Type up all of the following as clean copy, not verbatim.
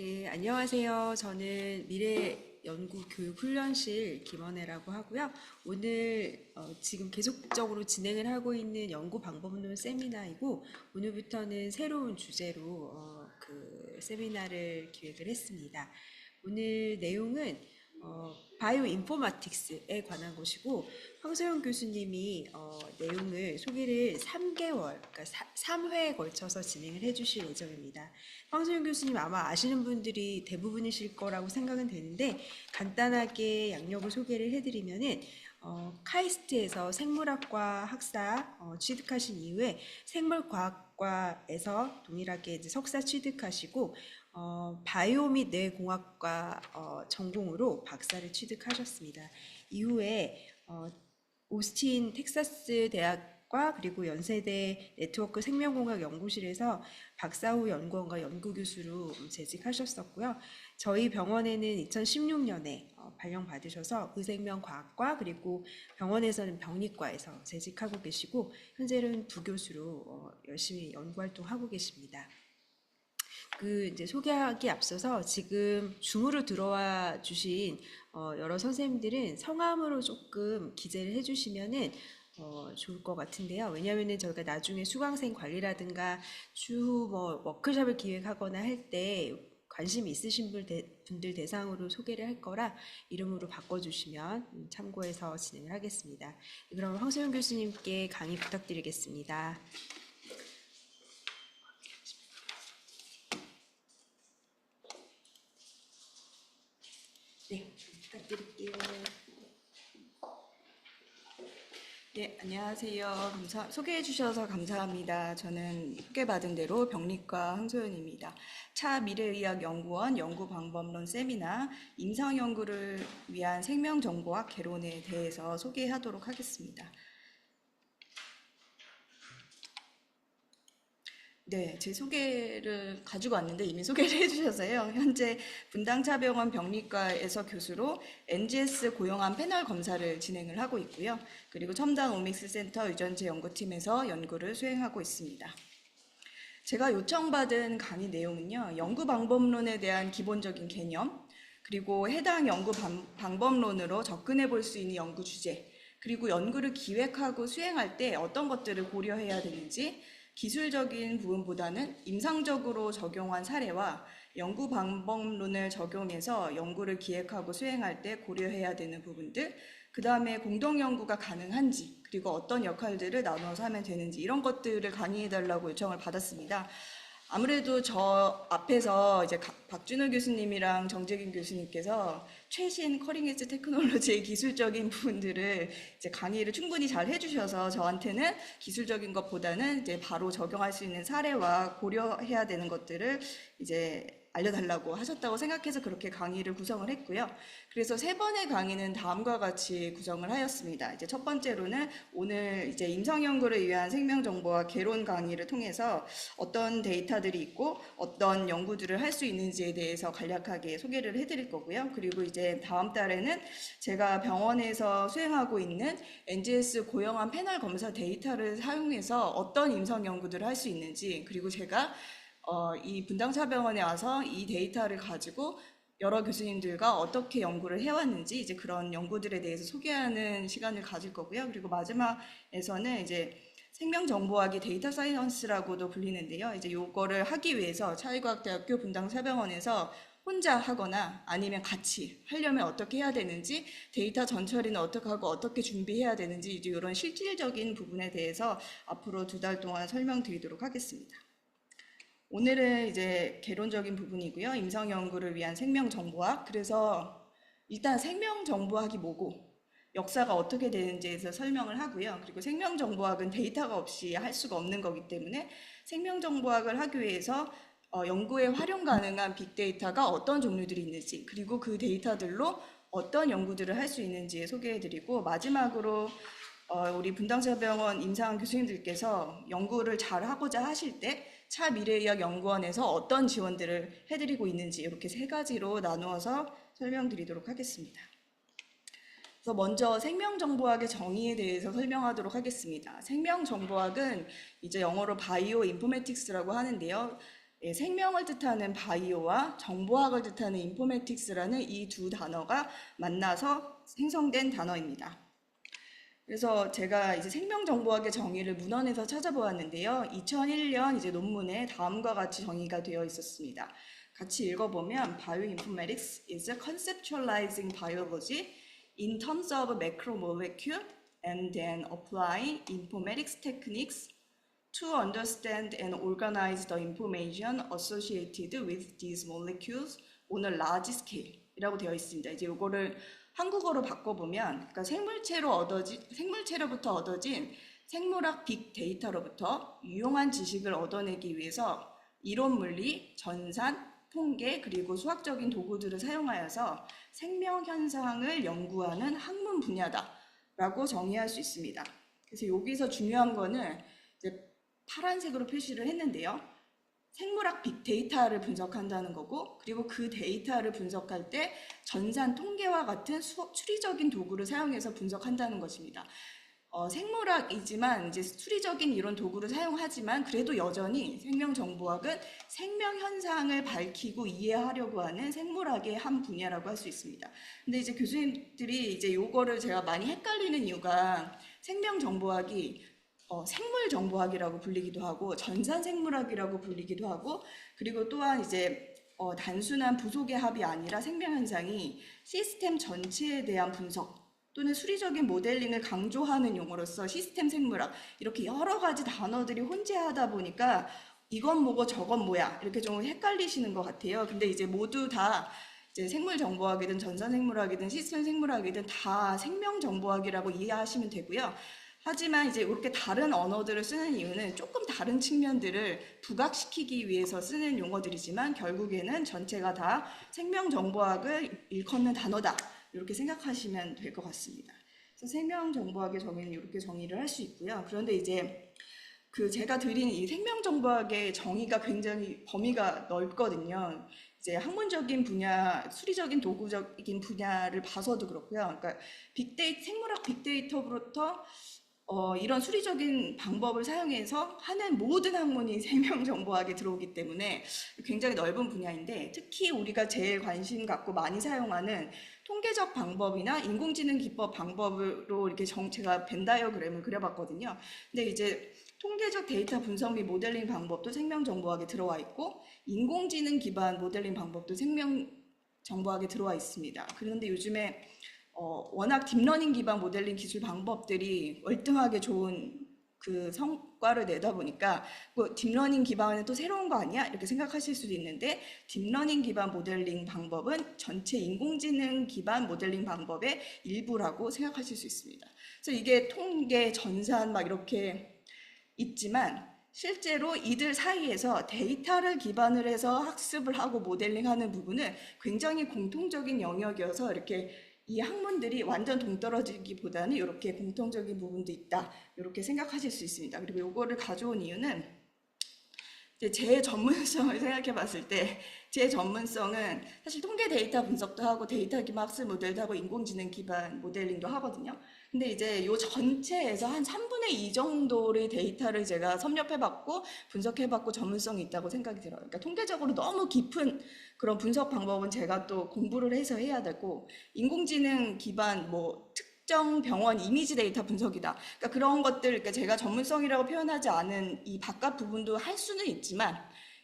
네, 안녕하세요. 저는 미래연구교육훈련실 김원혜라고 하고요. 오늘 지금 계속적으로 진행을 하고 있는 연구 방법론 세미나이고, 오늘부터는 새로운 주제로 그 세미나를 기획을 했습니다. 오늘 내용은 바이오 인포마틱스에 관한 것이고, 황소영 교수님이 내용을 소개를 3개월, 그러니까 3회에 걸쳐서 진행을 해주실 예정입니다. 황소영 교수님 아마 아시는 분들이 대부분이실 거라고 생각은 되는데, 간단하게 양력을 소개를 해드리면은 카이스트에서 생물학과 학사 취득하신 이후에 생물과학과에서 동일하게 이제 석사 취득하시고 바이오 및 뇌공학과 전공으로 박사를 취득하셨습니다. 이후에 오스틴 텍사스 대학과 그리고 연세대 네트워크 생명공학 연구실에서 박사 후 연구원과 연구교수로 재직하셨었고요. 저희 병원에는 2016년에 발령받으셔서 의생명과학과 그리고 병원에서는 병리과에서 재직하고 계시고 현재는 부교수로 열심히 연구활동하고 계십니다. 이제 소개하기 앞서서 지금 줌으로 들어와 주신 여러 선생님들은 성함으로 조금 기재를 해주시면은 좋을 것 같은데요. 왜냐하면은 저희가 나중에 수강생 관리라든가 추후 뭐 워크숍을 기획하거나 할 때 관심 있으신 분들 대상으로 소개를 할 거라 이름으로 바꿔주시면 참고해서 진행을 하겠습니다. 그럼 황소영 교수님께 강의 부탁드리겠습니다. 네, 부탁드릴게요. 네, 안녕하세요. 소개해 주셔서 감사합니다. 저는 소개받은 대로 병리과 황소연입니다. 차미래의학연구원 연구방법론 세미나 임상연구를 위한 생명정보학 개론에 대해서 소개하도록 하겠습니다. 네, 제 소개를 가지고 왔는데 이미 소개를 해주셔서요. 현재 분당차병원 병리과에서 교수로 NGS 고용암 패널 검사를 진행을 하고 있고요. 그리고 첨단 오믹스 센터 유전체 연구팀에서 연구를 수행하고 있습니다. 제가 요청받은 강의 내용은요. 연구 방법론에 대한 기본적인 개념, 그리고 해당 연구 방법론으로 접근해 볼 수 있는 연구 주제, 그리고 연구를 기획하고 수행할 때 어떤 것들을 고려해야 되는지, 기술적인 부분보다는 임상적으로 적용한 사례와 연구 방법론을 적용해서 연구를 기획하고 수행할 때 고려해야 되는 부분들, 그 다음에 공동 연구가 가능한지, 그리고 어떤 역할들을 나눠서 하면 되는지 이런 것들을 강의해달라고 요청을 받았습니다. 아무래도 저 앞에서 이제 박준호 교수님이랑 정재균 교수님께서 최신 커링 엣지 테크놀로지의 기술적인 부분들을 이제 강의를 충분히 잘 해주셔서 저한테는 기술적인 것보다는 이제 바로 적용할 수 있는 사례와 고려해야 되는 것들을 이제 알려달라고 하셨다고 생각해서 그렇게 강의를 구성을 했고요. 그래서 세 번의 강의는 다음과 같이 구성을 하였습니다. 이제 첫 번째로는 오늘 이제 임상연구를 위한 생명정보와 개론 강의를 통해서 어떤 데이터들이 있고 어떤 연구들을 할 수 있는지에 대해서 간략하게 소개를 해드릴 거고요. 그리고 이제 다음 달에는 제가 병원에서 수행하고 있는 NGS 고형암 패널 검사 데이터를 사용해서 어떤 임상연구들을 할 수 있는지, 그리고 제가 이 분당차병원에 와서 이 데이터를 가지고 여러 교수님들과 어떻게 연구를 해왔는지 이제 그런 연구들에 대해서 소개하는 시간을 가질 거고요. 그리고 마지막에서는 이제 생명정보학이 데이터 사이언스라고도 불리는데요. 이제 요거를 하기 위해서 차의과학대학교 분당차병원에서 혼자 하거나 아니면 같이 하려면 어떻게 해야 되는지, 데이터 전처리는 어떻게 하고 어떻게 준비해야 되는지 이제 이런 실질적인 부분에 대해서 앞으로 2달 동안 설명드리도록 하겠습니다. 오늘은 이제 개론적인 부분이고요. 임상연구를 위한 생명정보학. 그래서 일단 생명정보학이 뭐고 역사가 어떻게 되는지에서 설명을 하고요. 그리고 생명정보학은 데이터가 없이 할 수가 없는 거기 때문에 생명정보학을 하기 위해서 연구에 활용 가능한 빅데이터가 어떤 종류들이 있는지, 그리고 그 데이터들로 어떤 연구들을 할 수 있는지 소개해드리고, 마지막으로 우리 분당차병원 임상 교수님들께서 연구를 잘 하고자 하실 때 차미래의학연구원에서 어떤 지원들을 해드리고 있는지 이렇게 3가지로 나누어서 설명드리도록 하겠습니다. 그래서 먼저 생명정보학의 정의에 대해서 설명하도록 하겠습니다. 생명정보학은 이제 영어로 바이오 인포메틱스라고 하는데요. 예, 생명을 뜻하는 바이오와 정보학을 뜻하는 인포메틱스라는 이 두 단어가 만나서 생성된 단어입니다. 그래서 제가 이제 생명정보학의 정의를 문헌에서 찾아보았는데요. 2001년 이제 논문에 다음과 같이 정의가 되어 있었습니다. 같이 읽어보면 Bioinformatics is conceptualizing biology in terms of macromolecule and then applying informatics techniques to understand and organize the information associated with these molecules on a large scale 이라고 되어 있습니다. 이제 이거를 한국어로 바꿔보면, 그러니까 생물체로부터 얻어진 생물학 빅데이터로부터 유용한 지식을 얻어내기 위해서 이론 물리, 전산, 통계, 그리고 수학적인 도구들을 사용하여서 생명 현상을 연구하는 학문 분야다라고 정의할 수 있습니다. 그래서 여기서 중요한 거는 이제 파란색으로 표시를 했는데요. 생물학 빅데이터를 분석한다는 거고, 그리고 그 데이터를 분석할 때 전산 통계와 같은 추리적인 도구를 사용해서 분석한다는 것입니다. 생물학이지만 이제 수리적인 이런 도구를 사용하지만 그래도 여전히 생명정보학은 생명 현상을 밝히고 이해하려고 하는 생물학의 한 분야라고 할 수 있습니다. 근데 이제 교수님들이 이제 요거를 제가 많이 헷갈리는 이유가 생명정보학이 생물정보학이라고 불리기도 하고 전산생물학이라고 불리기도 하고, 그리고 또한 이제 단순한 부속의 합이 아니라 생명현상이 시스템 전체에 대한 분석 또는 수리적인 모델링을 강조하는 용어로서 시스템 생물학, 이렇게 여러 가지 단어들이 혼재하다 보니까 이건 뭐고 저건 뭐야 이렇게 좀 헷갈리시는 것 같아요. 근데 이제 모두 다 이제 생물정보학이든 전산생물학이든 시스템 생물학이든 다 생명정보학이라고 이해하시면 되고요. 하지만 이제 이렇게 다른 언어들을 쓰는 이유는 조금 다른 측면들을 부각시키기 위해서 쓰는 용어들이지만 결국에는 전체가 다 생명정보학을 일컫는 단어다, 이렇게 생각하시면 될 것 같습니다. 그래서 생명정보학의 정의는 이렇게 정의를 할 수 있고요. 그런데 이제 제가 드린 이 생명정보학의 정의가 굉장히 범위가 넓거든요. 이제 학문적인 분야, 수리적인 도구적인 분야를 봐서도 그렇고요. 그러니까 생물학 빅데이터부터 이런 수리적인 방법을 사용해서 하는 모든 학문이 생명정보학에 들어오기 때문에 굉장히 넓은 분야인데, 특히 우리가 제일 관심 갖고 많이 사용하는 통계적 방법이나 인공지능 기법 방법으로 이렇게 제가 벤 다이어그램을 그려봤거든요. 근데 이제 통계적 데이터 분석 및 모델링 방법도 생명정보학에 들어와 있고, 인공지능 기반 모델링 방법도 생명정보학에 들어와 있습니다. 그런데 요즘에 워낙 딥러닝 기반 모델링 기술 방법들이 월등하게 좋은 그 성과를 내다 보니까 뭐 딥러닝 기반은 또 새로운 거 아니야? 이렇게 생각하실 수도 있는데, 딥러닝 기반 모델링 방법은 전체 인공지능 기반 모델링 방법의 일부라고 생각하실 수 있습니다. 그래서 이게 통계, 전산 막 이렇게 있지만 실제로 이들 사이에서 데이터를 기반을 해서 학습을 하고 모델링하는 부분은 굉장히 공통적인 영역이어서 이렇게 이 학문들이 완전 동떨어지기보다는 이렇게 공통적인 부분도 있다, 이렇게 생각하실 수 있습니다. 그리고 이거를 가져온 이유는 이제 제 전문성을 생각해 봤을 때, 제 전문성은 사실 통계 데이터 분석도 하고 데이터 기반 학습 모델도 하고 인공지능 기반 모델링도 하거든요. 근데 이제 요 전체에서 한 3분의 2 정도의 데이터를 제가 섭렵해봤고 분석해봤고 전문성이 있다고 생각이 들어요. 그러니까 통계적으로 너무 깊은 그런 분석 방법은 제가 또 공부를 해서 해야 되고, 인공지능 기반 뭐 특정 병원 이미지 데이터 분석이다, 그러니까 그런 것들, 그러니까 제가 전문성이라고 표현하지 않은 이 바깥 부분도 할 수는 있지만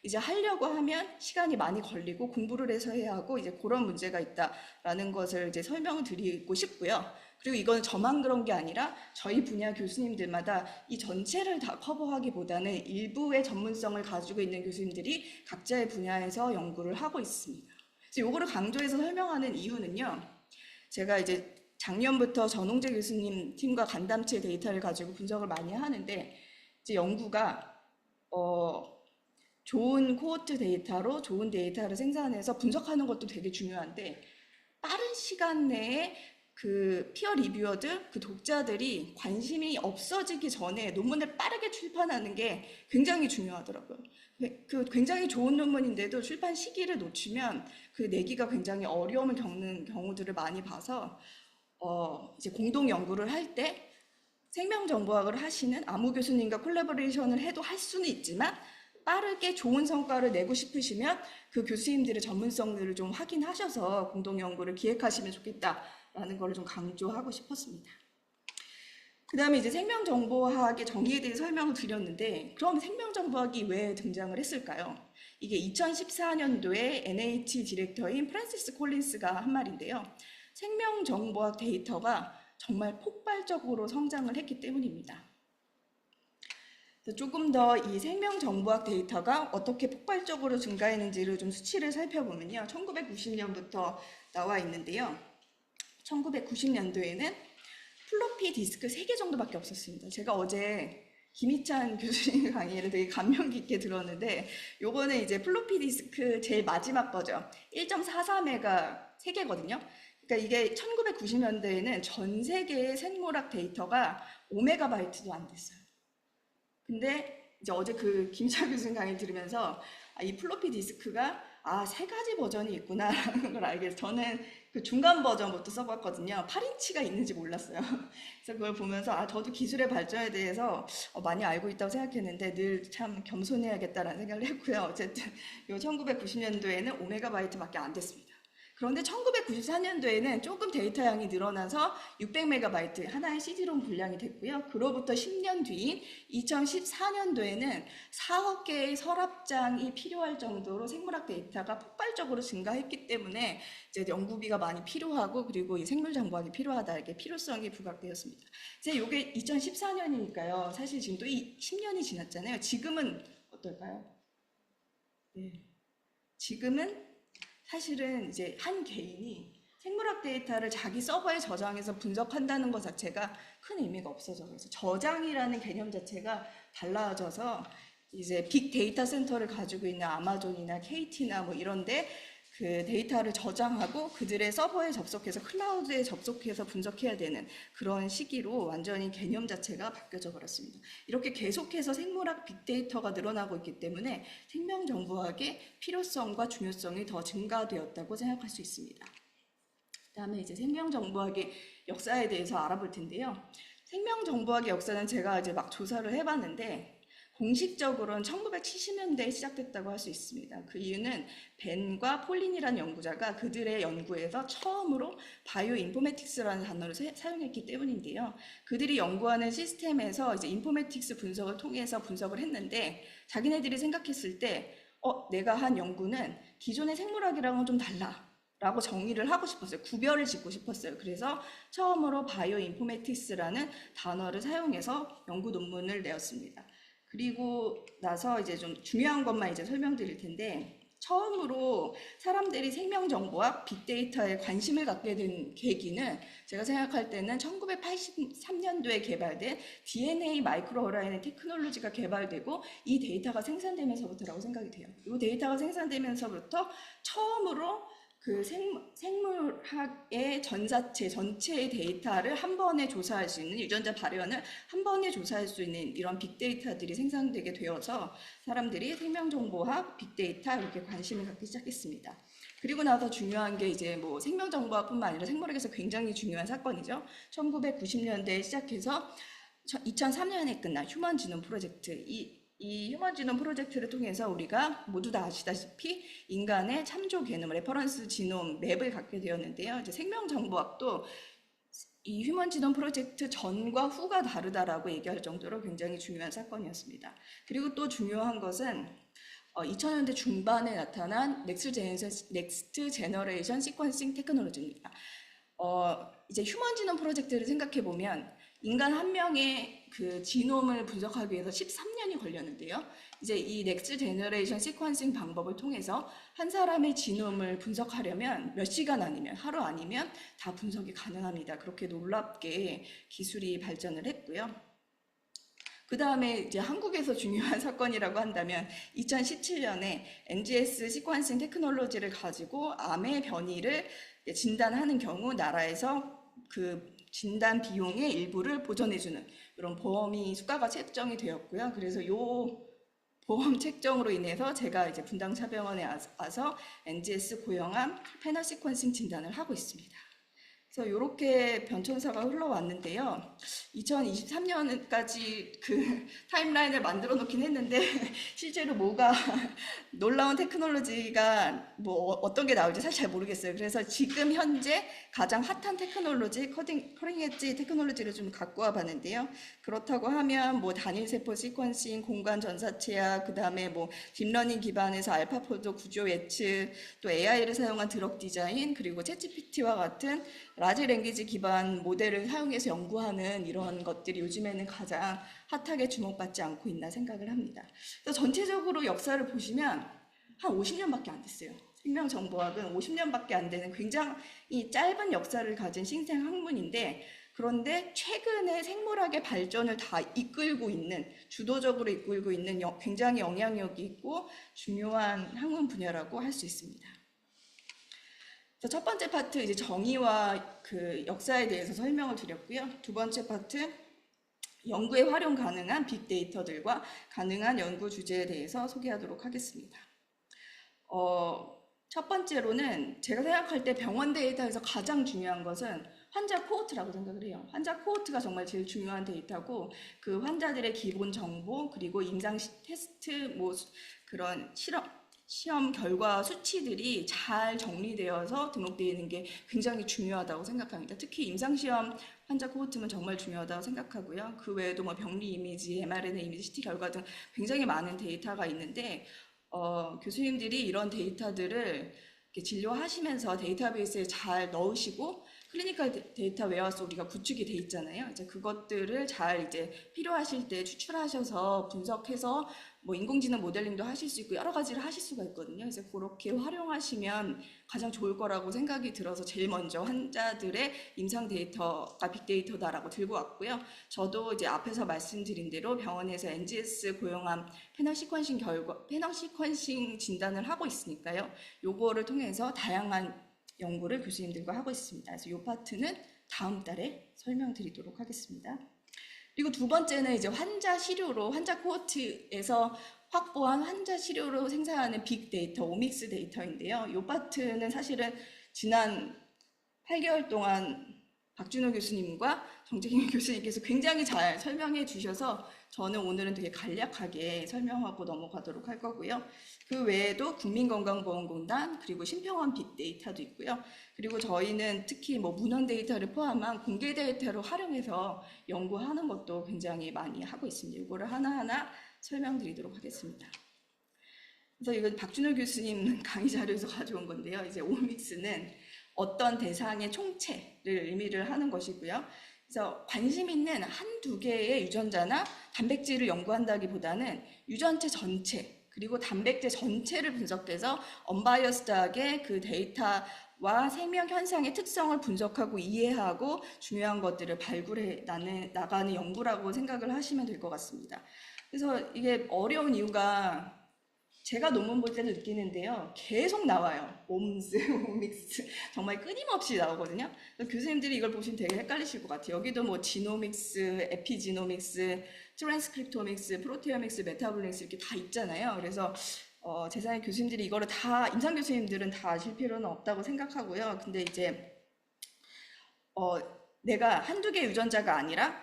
이제 하려고 하면 시간이 많이 걸리고 공부를 해서 해야 하고, 이제 그런 문제가 있다라는 것을 이제 설명을 드리고 싶고요. 그리고 이건 저만 그런 게 아니라 저희 분야 교수님들마다 이 전체를 다 커버하기보다는 일부의 전문성을 가지고 있는 교수님들이 각자의 분야에서 연구를 하고 있습니다. 그래서 이거를 강조해서 설명하는 이유는요, 제가 이제 작년부터 전홍재 교수님 팀과 간담체 데이터를 가지고 분석을 많이 하는데, 이제 연구가 좋은 코호트 데이터로 좋은 데이터를 생산해서 분석하는 것도 되게 중요한데, 빠른 시간 내에 그 피어 리뷰어들, 그 독자들이 관심이 없어지기 전에 논문을 빠르게 출판하는 게 굉장히 중요하더라고요. 그 굉장히 좋은 논문인데도 출판 시기를 놓치면 그 내기가 굉장히 어려움을 겪는 경우들을 많이 봐서 이제 공동 연구를 할 때 생명정보학을 하시는 아무 교수님과 콜라보레이션을 해도 할 수는 있지만 빠르게 좋은 성과를 내고 싶으시면 그 교수님들의 전문성들을 좀 확인하셔서 공동 연구를 기획하시면 좋겠다라는 걸 좀 강조하고 싶었습니다. 그 다음에 이제 생명정보학의 정의에 대해 설명을 드렸는데, 그럼 생명정보학이 왜 등장을 했을까요? 이게 2014년도에 NIH 디렉터인 프란시스 콜린스가 한 말인데요. 생명정보학 데이터가 정말 폭발적으로 성장을 했기 때문입니다. 조금 더 이 생명정보학 데이터가 어떻게 폭발적으로 증가했는지를 좀 수치를 살펴보면요. 1990년부터 나와 있는데요. 1990년도에는 플로피 디스크 3개 정도밖에 없었습니다. 제가 어제 김희찬 교수님 강의를 되게 감명 깊게 들었는데, 요거는 이제 플로피 디스크 제일 마지막 버전 1.44메가 3개거든요. 그러니까 이게 1990년대에는 전 세계의 생물학 데이터가 5메가바이트도 안 됐어요. 근데 이제 어제 그 김희찬 교수님 강의 들으면서 이 플로피 디스크가 3가지 버전이 있구나라는 걸 알게 돼서, 저는 그 중간 버전부터 써봤거든요. 8인치가 있는지 몰랐어요. 그래서 그걸 보면서 저도 기술의 발전에 대해서 많이 알고 있다고 생각했는데 늘 참 겸손해야겠다라는 생각을 했고요. 어쨌든 요 1990년도에는 5메가바이트밖에 안 됐습니다. 그런데 1994년도에는 조금 데이터 양이 늘어나서 600메가바이트 하나의 CD롬 분량이 됐고요. 그로부터 10년 뒤인 2014년도에는 4억 개의 서랍장이 필요할 정도로 생물학 데이터가 폭발적으로 증가했기 때문에 이제 연구비가 많이 필요하고, 그리고 이 생물정보학이 필요하다, 이렇게 필요성이 부각되었습니다. 이제 이게 2014년이니까요. 사실 지금 또 10년이 지났잖아요. 지금은 어떨까요? 네. 지금은 사실은 이제 한 개인이 생물학 데이터를 자기 서버에 저장해서 분석한다는 것 자체가 큰 의미가 없어져요. 그래서 저장이라는 개념 자체가 달라져서 이제 빅데이터 센터를 가지고 있는 아마존이나 KT나 뭐 이런데 그 데이터를 저장하고 그들의 서버에 접속해서 클라우드에 접속해서 분석해야 되는 그런 시기로 완전히 개념 자체가 바뀌어져 버렸습니다. 이렇게 계속해서 생물학 빅데이터가 늘어나고 있기 때문에 생명정보학의 필요성과 중요성이 더 증가되었다고 생각할 수 있습니다. 그다음에 이제 생명정보학의 역사에 대해서 알아볼 텐데요. 생명정보학의 역사는 제가 이제 막 조사를 해봤는데 공식적으로는 1970년대에 시작됐다고 할 수 있습니다. 그 이유는 벤과 폴린이라는 연구자가 그들의 연구에서 처음으로 바이오 인포메틱스라는 단어를 사용했기 때문인데요. 그들이 연구하는 시스템에서 이제 인포메틱스 분석을 통해서 분석을 했는데, 자기네들이 생각했을 때 내가 한 연구는 기존의 생물학이랑은 좀 달라 라고 정의를 하고 싶었어요. 구별을 짓고 싶었어요. 그래서 처음으로 바이오 인포메틱스라는 단어를 사용해서 연구 논문을 내었습니다. 그리고 나서 이제 좀 중요한 것만 이제 설명드릴 텐데, 처음으로 사람들이 생명정보학, 빅데이터에 관심을 갖게 된 계기는 제가 생각할 때는 1983년도에 개발된 DNA 마이크로어라이너 테크놀로지가 개발되고 이 데이터가 생산되면서부터라고 생각이 돼요. 이 데이터가 생산되면서부터 처음으로 그 생물학의 전자체 전체의 데이터를 한 번에 조사할 수 있는, 유전자 발현을 한 번에 조사할 수 있는 이런 빅데이터들이 생산되게 되어서 사람들이 생명정보학, 빅데이터 이렇게 관심을 갖기 시작했습니다. 그리고 나서 중요한 게 이제 뭐 생명정보학뿐만 아니라 생물학에서 굉장히 중요한 사건이죠. 1990년대에 시작해서 2003년에 끝난 휴먼 지놈 프로젝트. 이 휴먼 지놈 프로젝트를 통해서 우리가 모두 다 아시다시피 인간의 참조 게놈, 레퍼런스 지놈 맵을 갖게 되었는데요. 이제 생명정보학도 이 휴먼 지놈 프로젝트 전과 후가 다르다라고 얘기할 정도로 굉장히 중요한 사건이었습니다. 그리고 또 중요한 것은 2000년대 중반에 나타난 넥스트 제너레이션 시퀀싱 테크놀로지입니다. 이제 휴먼 지놈 프로젝트를 생각해 보면 인간 한 명의 그 지놈을 분석하기 위해서 13년이 걸렸는데요. 이제 이 넥스트 제너레이션 시퀀싱 방법을 통해서 한 사람의 지놈을 분석하려면 몇 시간 아니면 하루 아니면 다 분석이 가능합니다. 그렇게 놀랍게 기술이 발전을 했고요. 그 다음에 이제 한국에서 중요한 사건이라고 한다면 2017년에 NGS 시퀀싱 테크놀로지를 가지고 암의 변이를 진단하는 경우 나라에서 그 진단 비용의 일부를 보전해주는 이런 보험이 수가가 책정이 되었고요. 그래서 이 보험 책정으로 인해서 제가 이제 분당차병원에 와서 NGS 고형암 페널 시퀀싱 진단을 하고 있습니다. 그래서 이렇게 변천사가 흘러왔는데요. 2023년까지 그 타임라인을 만들어 놓긴 했는데 실제로 뭐가 놀라운 테크놀로지가 뭐 어떤 게 나올지 사실 잘 모르겠어요. 그래서 지금 현재 가장 핫한 테크놀로지, 커링 엣지 테크놀로지를 좀 갖고 와 봤는데요. 그렇다고 하면 뭐 단일 세포 시퀀싱, 공간 전사체학, 그다음에 뭐 딥러닝 기반에서 알파포도 구조 예측, 또 AI를 사용한 드럭 디자인, 그리고 챗GPT와 같은 라지 랭귀지 기반 모델을 사용해서 연구하는 이런 것들이 요즘에는 가장 핫하게 주목받지 않고 있나 생각을 합니다. 그래서 전체적으로 역사를 보시면 한 50년밖에 안 됐어요. 생명정보학은 50년밖에 안 되는 굉장히 짧은 역사를 가진 신생 학문인데, 그런데 최근에 생물학의 발전을 다 이끌고 있는, 주도적으로 이끌고 있는 굉장히 영향력이 있고 중요한 학문 분야라고 할 수 있습니다. 첫 번째 파트 이제 정의와 그 역사에 대해서 설명을 드렸고요. 두 번째 파트 연구에 활용 가능한 빅데이터들과 가능한 연구 주제에 대해서 소개하도록 하겠습니다. 첫 번째로는 제가 생각할 때 병원 데이터에서 가장 중요한 것은 환자 코호트라고 생각을 해요. 환자 코호트가 정말 제일 중요한 데이터고, 그 환자들의 기본 정보, 그리고 임상 테스트, 뭐 그런 시험 결과 수치들이 잘 정리되어서 등록되어 있는 게 굉장히 중요하다고 생각합니다. 특히 임상시험 환자 코호트는 정말 중요하다고 생각하고요. 그 외에도 뭐 병리 이미지, mRNA 이미지, CT 결과 등 굉장히 많은 데이터가 있는데, 교수님들이 이런 데이터들을 진료하시면서 데이터베이스에 잘 넣으시고, 클리니컬 데이터 웨어하우스 우리가 구축이 돼 있잖아요. 이제 그것들을 잘 이제 필요하실 때 추출하셔서 분석해서 뭐 인공지능 모델링도 하실 수 있고 여러 가지를 하실 수가 있거든요. 그래서 그렇게 활용하시면 가장 좋을 거라고 생각이 들어서 제일 먼저 환자들의 임상 데이터가 빅데이터다라고 들고 왔고요. 저도 이제 앞에서 말씀드린 대로 병원에서 NGS 고용암 페널 시퀀싱 진단을 하고 있으니까요. 요거를 통해서 다양한 연구를 교수님들과 하고 있습니다. 그래서 이 파트는 다음 달에 설명드리도록 하겠습니다. 그리고 두 번째는 이제 환자 시료로, 환자 코호트에서 확보한 환자 시료로 생산하는 빅데이터, 오믹스 데이터인데요. 이 파트는 사실은 지난 8개월 동안 박준호 교수님과 정재경 교수님께서 굉장히 잘 설명해 주셔서 저는 오늘은 되게 간략하게 설명하고 넘어가도록 할 거고요. 그 외에도 국민건강보험공단, 그리고 심평원 빅데이터도 있고요. 그리고 저희는 특히 뭐 문헌 데이터를 포함한 공개 데이터를 활용해서 연구하는 것도 굉장히 많이 하고 있습니다. 이거를 하나하나 설명드리도록 하겠습니다. 그래서 이건 박준호 교수님 강의 자료에서 가져온 건데요. 이제 오믹스는 어떤 대상의 총체를 의미를 하는 것이고요. 그래서 관심 있는 한두 개의 유전자나 단백질을 연구한다기보다는 유전체 전체, 그리고 단백질 전체를 분석해서 언바이어스드하게 그 데이터와 생명 현상의 특성을 분석하고 이해하고 중요한 것들을 발굴해 나가는 연구라고 생각을 하시면 될 것 같습니다. 그래서 이게 어려운 이유가 제가 논문 볼 때도 느끼는데요. 계속 나와요. 옴스, 오믹스. 정말 끊임없이 나오거든요. 교수님들이 이걸 보시면 되게 헷갈리실 것 같아요. 여기도 뭐 지노믹스, 에피지노믹스, 트랜스크립토믹스, 프로테오믹스, 메타볼릭스 이렇게 다 있잖아요. 그래서 제 생각에 교수님들이 이거를 다, 임상 교수님들은 다 아실 필요는 없다고 생각하고요. 근데 이제 내가 한두 개 유전자가 아니라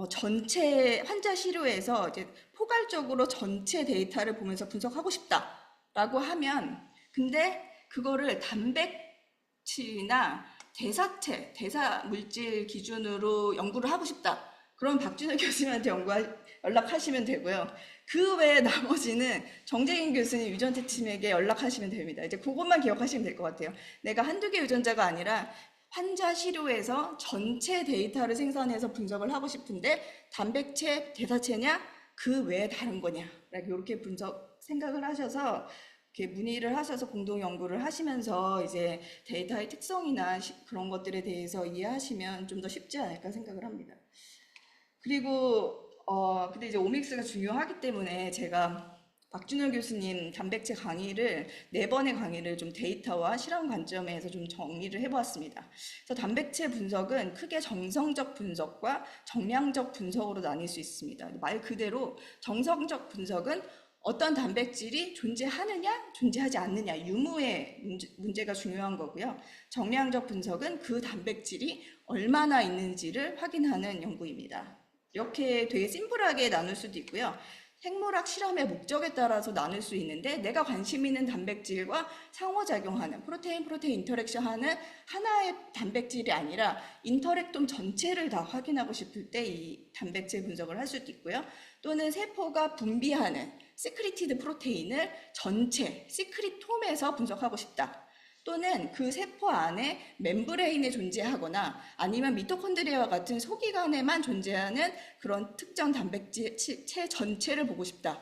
전체 환자 시료에서 이제 포괄적으로 전체 데이터를 보면서 분석하고 싶다라고 하면, 근데 그거를 단백질이나 대사체, 대사 물질 기준으로 연구를 하고 싶다. 그럼 박준호 교수님한테 연락하시면 되고요. 그 외에 나머지는 정재인 교수님 유전체 팀에게 연락하시면 됩니다. 이제 그것만 기억하시면 될 것 같아요. 내가 한두 개 유전자가 아니라 환자 시료에서 전체 데이터를 생산해서 분석을 하고 싶은데 단백체, 대사체냐? 그 외에 다른 거냐? 이렇게 생각을 하셔서 이렇게 문의를 하셔서 공동 연구를 하시면서 이제 데이터의 특성이나 그런 것들에 대해서 이해하시면 좀 더 쉽지 않을까 생각을 합니다. 그리고 근데 이제 오믹스가 중요하기 때문에 제가 박준호 교수님 단백질 강의를 4번의 강의를 좀 데이터와 실험 관점에서 좀 정리를 해보았습니다. 그래서 단백질 분석은 크게 정성적 분석과 정량적 분석으로 나뉠 수 있습니다. 말 그대로 정성적 분석은 어떤 단백질이 존재하느냐, 존재하지 않느냐, 유무의 문제가 중요한 거고요. 정량적 분석은 그 단백질이 얼마나 있는지를 확인하는 연구입니다. 이렇게 되게 심플하게 나눌 수도 있고요. 생물학 실험의 목적에 따라서 나눌 수 있는데, 내가 관심 있는 단백질과 상호작용하는 프로테인 인터랙션하는 하나의 단백질이 아니라 인터랙돔 전체를 다 확인하고 싶을 때 이 단백질 분석을 할 수도 있고요. 또는 세포가 분비하는 시크리티드 프로테인을 전체 시크리톰에서 분석하고 싶다. 또는 그 세포 안에 멤브레인에 존재하거나 아니면 미토콘드리아와 같은 소기관에만 존재하는 그런 특정 단백질체 전체를 보고 싶다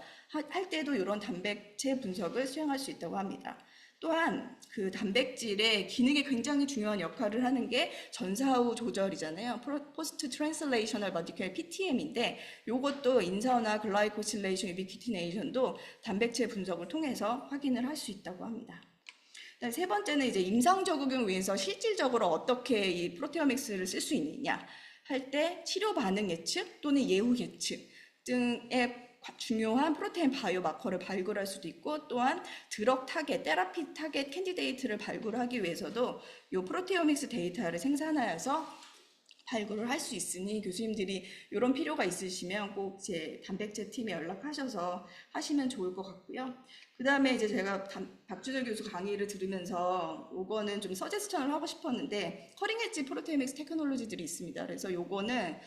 할 때도 이런 단백체 분석을 수행할 수 있다고 합니다. 또한 그 단백질의 기능에 굉장히 중요한 역할을 하는 게 전사후 조절이잖아요. 포스트 트랜슬레이셔널 머디큐얼 PTM인데, 이것도 인산화 글라이코실레이션 유비퀴티네이션도 단백질 분석을 통해서 확인을 할 수 있다고 합니다. 세 번째는 이제 임상 적용을 위해서 실질적으로 어떻게 이 프로테오믹스를 쓸 수 있느냐 할 때 치료 반응 예측 또는 예후 예측 등의 중요한 프로테인 바이오 마커를 발굴할 수도 있고, 또한 드럭 타겟, 테라피 타겟 캔디데이트를 발굴하기 위해서도 이 프로테오믹스 데이터를 생산하여서 발굴을 할 수 있으니, 교수님들이 이런 필요가 있으시면 꼭 제 단백질 팀에 연락하셔서 하시면 좋을 것 같고요. 그 다음에 이제 제가 박준열 교수 강의를 들으면서 요거는 좀 서제스천을 하고 싶었는데, 커링 엣지 프로테오믹스 테크놀로지들이 있습니다. 그래서 요거는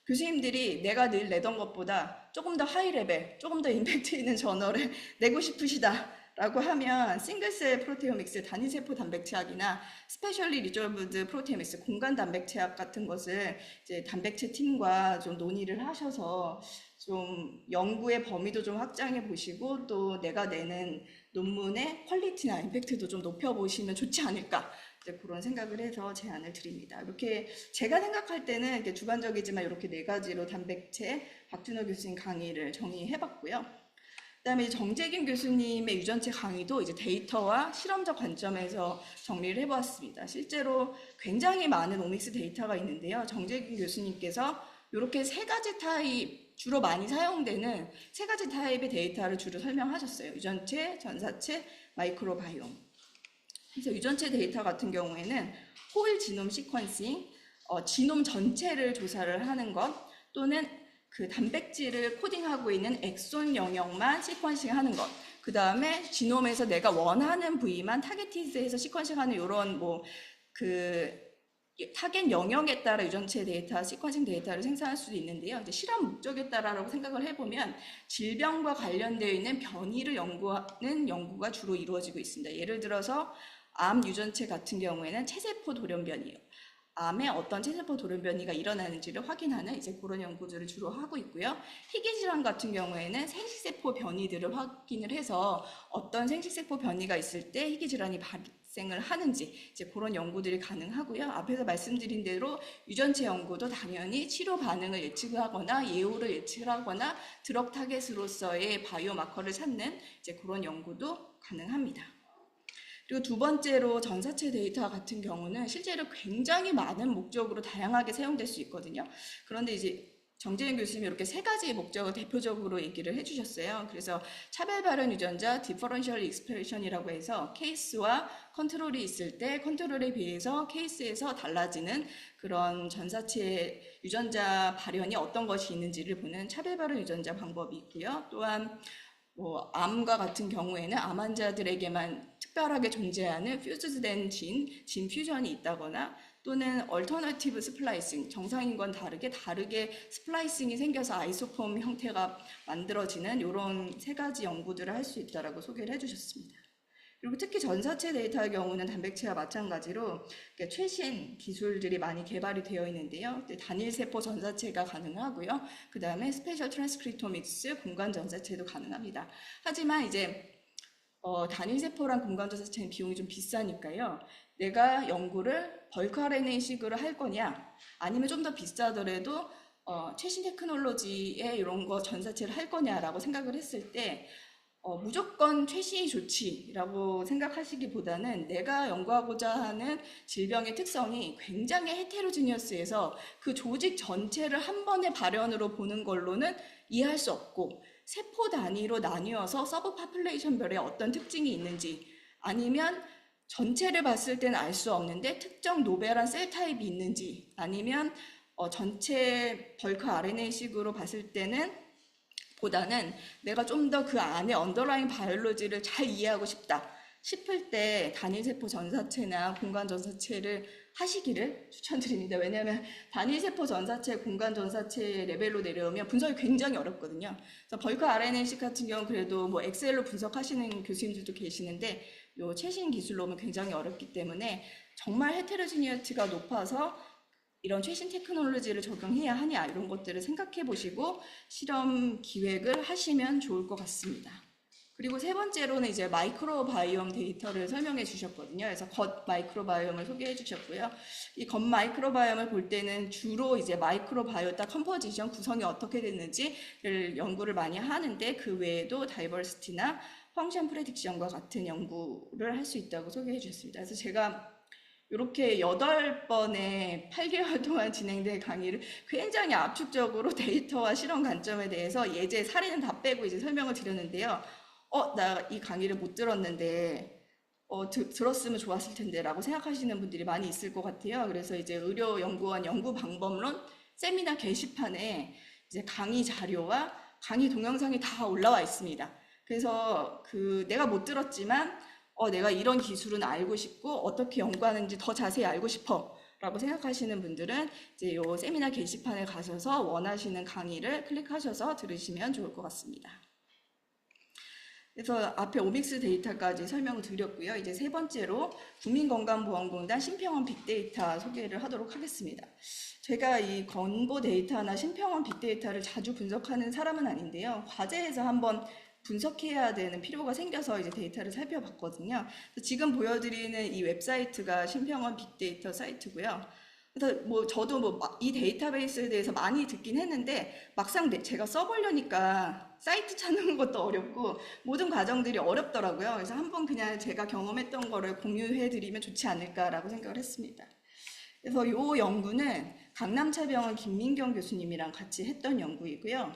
교수님들이 내가 늘 내던 것보다 조금 더 하이 레벨, 조금 더 임팩트 있는 저널을 내고 싶으시다 라고 하면 싱글셀 프로테오믹스, 단위세포 단백체학이나 스페셜리 리졸브드 프로테오믹스, 공간 단백체학 같은 것을 이제 단백체 팀과 좀 논의를 하셔서 좀 연구의 범위도 좀 확장해 보시고, 또 내가 내는 논문의 퀄리티나 임팩트도 좀 높여보시면 좋지 않을까, 이제 그런 생각을 해서 제안을 드립니다. 이렇게 제가 생각할 때는 이렇게 주관적이지만 이렇게 네 가지로 단백체 박준호 교수님 강의를 정리해봤고요. 그다음에 정재균 교수님의 유전체 강의도 이제 데이터와 실험적 관점에서 정리를 해보았습니다. 실제로 굉장히 많은 오믹스 데이터가 있는데요. 정재균 교수님께서 이렇게 세 가지 타입, 주로 많이 사용되는 세 가지 타입의 데이터를 주로 설명하셨어요. 유전체, 전사체, 마이크로바이옴. 그래서 유전체 데이터 같은 경우에는 홀 지놈 시퀀싱, 지놈 전체를 조사를 하는 것, 또는 그 단백질을 코딩하고 있는 엑손 영역만 시퀀싱 하는 것, 그 다음에 지놈에서 내가 원하는 부위만 타겟티드해서 시퀀싱 하는 이런 타겟 영역에 따라 유전체 데이터, 시퀀싱 데이터를 생산할 수도 있는데요. 이제 실험 목적에 따라라고 생각을 해보면 질병과 관련되어 있는 변이를 연구하는 연구가 주로 이루어지고 있습니다. 예를 들어서 암 유전체 같은 경우에는 체세포 돌연변이요. 암에 어떤 체세포 돌연변이가 일어나는지를 확인하는 이제 그런 연구들을 주로 하고 있고요. 희귀질환 같은 경우에는 생식세포 변이들을 확인을 해서 어떤 생식세포 변이가 있을 때 희귀질환이 발생을 하는지 이제 그런 연구들이 가능하고요. 앞에서 말씀드린 대로 유전체 연구도 당연히 치료 반응을 예측하거나 예후를 예측하거나 드럭 타겟으로서의 바이오 마커를 찾는 이제 그런 연구도 가능합니다. 그리고 두 번째로 전사체 데이터 같은 경우는 실제로 굉장히 많은 목적으로 다양하게 사용될 수 있거든요. 그런데 이제 정재윤 교수님이 이렇게 세 가지 목적을 대표적으로 얘기를 해주셨어요. 그래서 차별 발현 유전자 디퍼런셜 익스프레션이라고 해서 케이스와 컨트롤이 있을 때 컨트롤에 비해서 케이스에서 달라지는 그런 전사체 유전자 발현이 어떤 것이 있는지를 보는 차별 발현 유전자 방법이 있고요. 또한 암과 같은 경우에는 암 환자들에게만 특별하게 존재하는 퓨즈된 진 퓨전이 있다거나, 또는 얼터너티브 스플라이싱, 정상인과는 다르게 스플라이싱이 생겨서 아이소폼 형태가 만들어지는 이런 세 가지 연구들을 할 수 있다라고 소개를 해주셨습니다. 그리고 특히 전사체 데이터의 경우는 단백체와 마찬가지로 최신 기술들이 많이 개발이 되어 있는데요. 단일세포 전사체가 가능하고요. 그 다음에 스페셜 트랜스크립토믹스 공간 전사체도 가능합니다. 하지만 이제 단일세포랑 공간 전사체는 비용이 좀 비싸니까요. 내가 연구를 벌크 RNA식으로 할 거냐, 아니면 좀 더 비싸더라도 최신 테크놀로지의 이런 거 전사체를 할 거냐라고 생각을 했을 때 무조건 최신이 좋지라고 생각하시기보다는 내가 연구하고자 하는 질병의 특성이 굉장히 헤테로지니어스해서 그 조직 전체를 한 번의 발현으로 보는 걸로는 이해할 수 없고, 세포 단위로 나뉘어서 서브 파퓰레이션별에 어떤 특징이 있는지, 아니면 전체를 봤을 때는 알 수 없는데 특정 노벨한 셀 타입이 있는지, 아니면 전체 벌크 RNA식으로 봤을 때는 보다는 내가 좀 더 그 안에 언더라인 바이올로지를 잘 이해하고 싶다 싶을 때 단일세포 전사체나 공간 전사체를 하시기를 추천드립니다. 왜냐하면 단일세포 전사체, 공간 전사체 레벨로 내려오면 분석이 굉장히 어렵거든요. 그래서 벌크 RNA식 같은 경우는 그래도 뭐 엑셀로 분석하시는 교수님들도 계시는데 요 최신 기술로 오면 굉장히 어렵기 때문에 정말 헤테로지니어티가 높아서 이런 최신 테크놀로지를 적용해야 하냐 이런 것들을 생각해 보시고 실험 기획을 하시면 좋을 것 같습니다. 그리고 세 번째로는 이제 마이크로바이옴 데이터를 설명해 주셨거든요. 그래서 겉 마이크로바이옴을 소개해 주셨고요. 이 겉 마이크로바이옴을 볼 때는 주로 이제 마이크로바이오타 컴포지션 구성이 어떻게 됐는지를 연구를 많이 하는데 그 외에도 다이버시티나 펑션 프레딕션과 같은 연구를 할 수 있다고 소개해 주셨습니다. 그래서 제가 이렇게 8번의 8개월 동안 진행된 강의를 굉장히 압축적으로 데이터와 실험 관점에 대해서 예제 사례는 다 빼고 이제 설명을 드렸는데요. 나 이 강의를 못 들었는데, 들었으면 좋았을 텐데 라고 생각하시는 분들이 많이 있을 것 같아요. 그래서 이제 의료연구원 연구방법론 세미나 게시판에 이제 강의 자료와 강의 동영상이 다 올라와 있습니다. 그래서 내가 못 들었지만 내가 이런 기술은 알고 싶고 어떻게 연구하는지 더 자세히 알고 싶어 라고 생각하시는 분들은 이제 요 세미나 게시판에 가셔서 원하시는 강의를 클릭하셔서 들으시면 좋을 것 같습니다. 그래서 앞에 오믹스 데이터까지 설명을 드렸고요. 이제 세 번째로 국민건강보험공단 심평원 빅데이터 소개를 하도록 하겠습니다. 제가 이 건보 데이터나 심평원 빅데이터를 자주 분석하는 사람은 아닌데요. 과제에서 한번 분석해야 되는 필요가 생겨서 이제 데이터를 살펴봤거든요. 지금 보여드리는 이 웹사이트가 심평원 빅데이터 사이트고요. 그래서 저도 이 데이터베이스에 대해서 많이 듣긴 했는데 막상 제가 써보려니까 사이트 찾는 것도 어렵고 모든 과정들이 어렵더라고요. 그래서 한번 그냥 제가 경험했던 거를 공유해드리면 좋지 않을까라고 생각을 했습니다. 그래서 이 연구는 강남차병원 김민경 교수님이랑 같이 했던 연구이고요.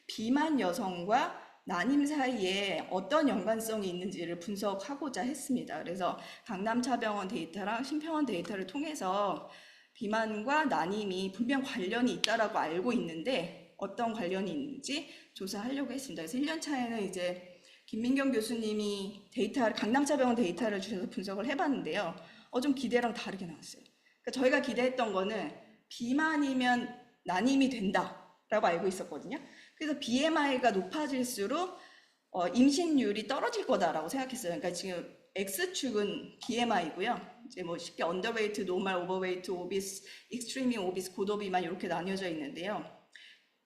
비만 여성과 난임 사이에 어떤 연관성이 있는지를 분석하고자 했습니다. 그래서 강남차병원 데이터랑 심평원 데이터를 통해서 비만과 난임이 분명 관련이 있다라고 알고 있는데 어떤 관련이 있는지 조사하려고 했습니다. 그래서 1년 차에는 이제 김민경 교수님이 강남차병원 데이터를 주셔서 분석을 해봤는데요. 좀 기대랑 다르게 나왔어요. 그러니까 저희가 기대했던 거는 비만이면 난임이 된다라고 알고 있었거든요. 그래서 BMI가 높아질수록 임신율이 떨어질 거다라고 생각했어요. 그러니까 지금 X축은 BMI고요. 이제 쉽게 언더웨이트, 노멀, 오버웨이트, 오비스, 익스트리미 오비스, 고도비만 이렇게 나뉘어져 있는데요.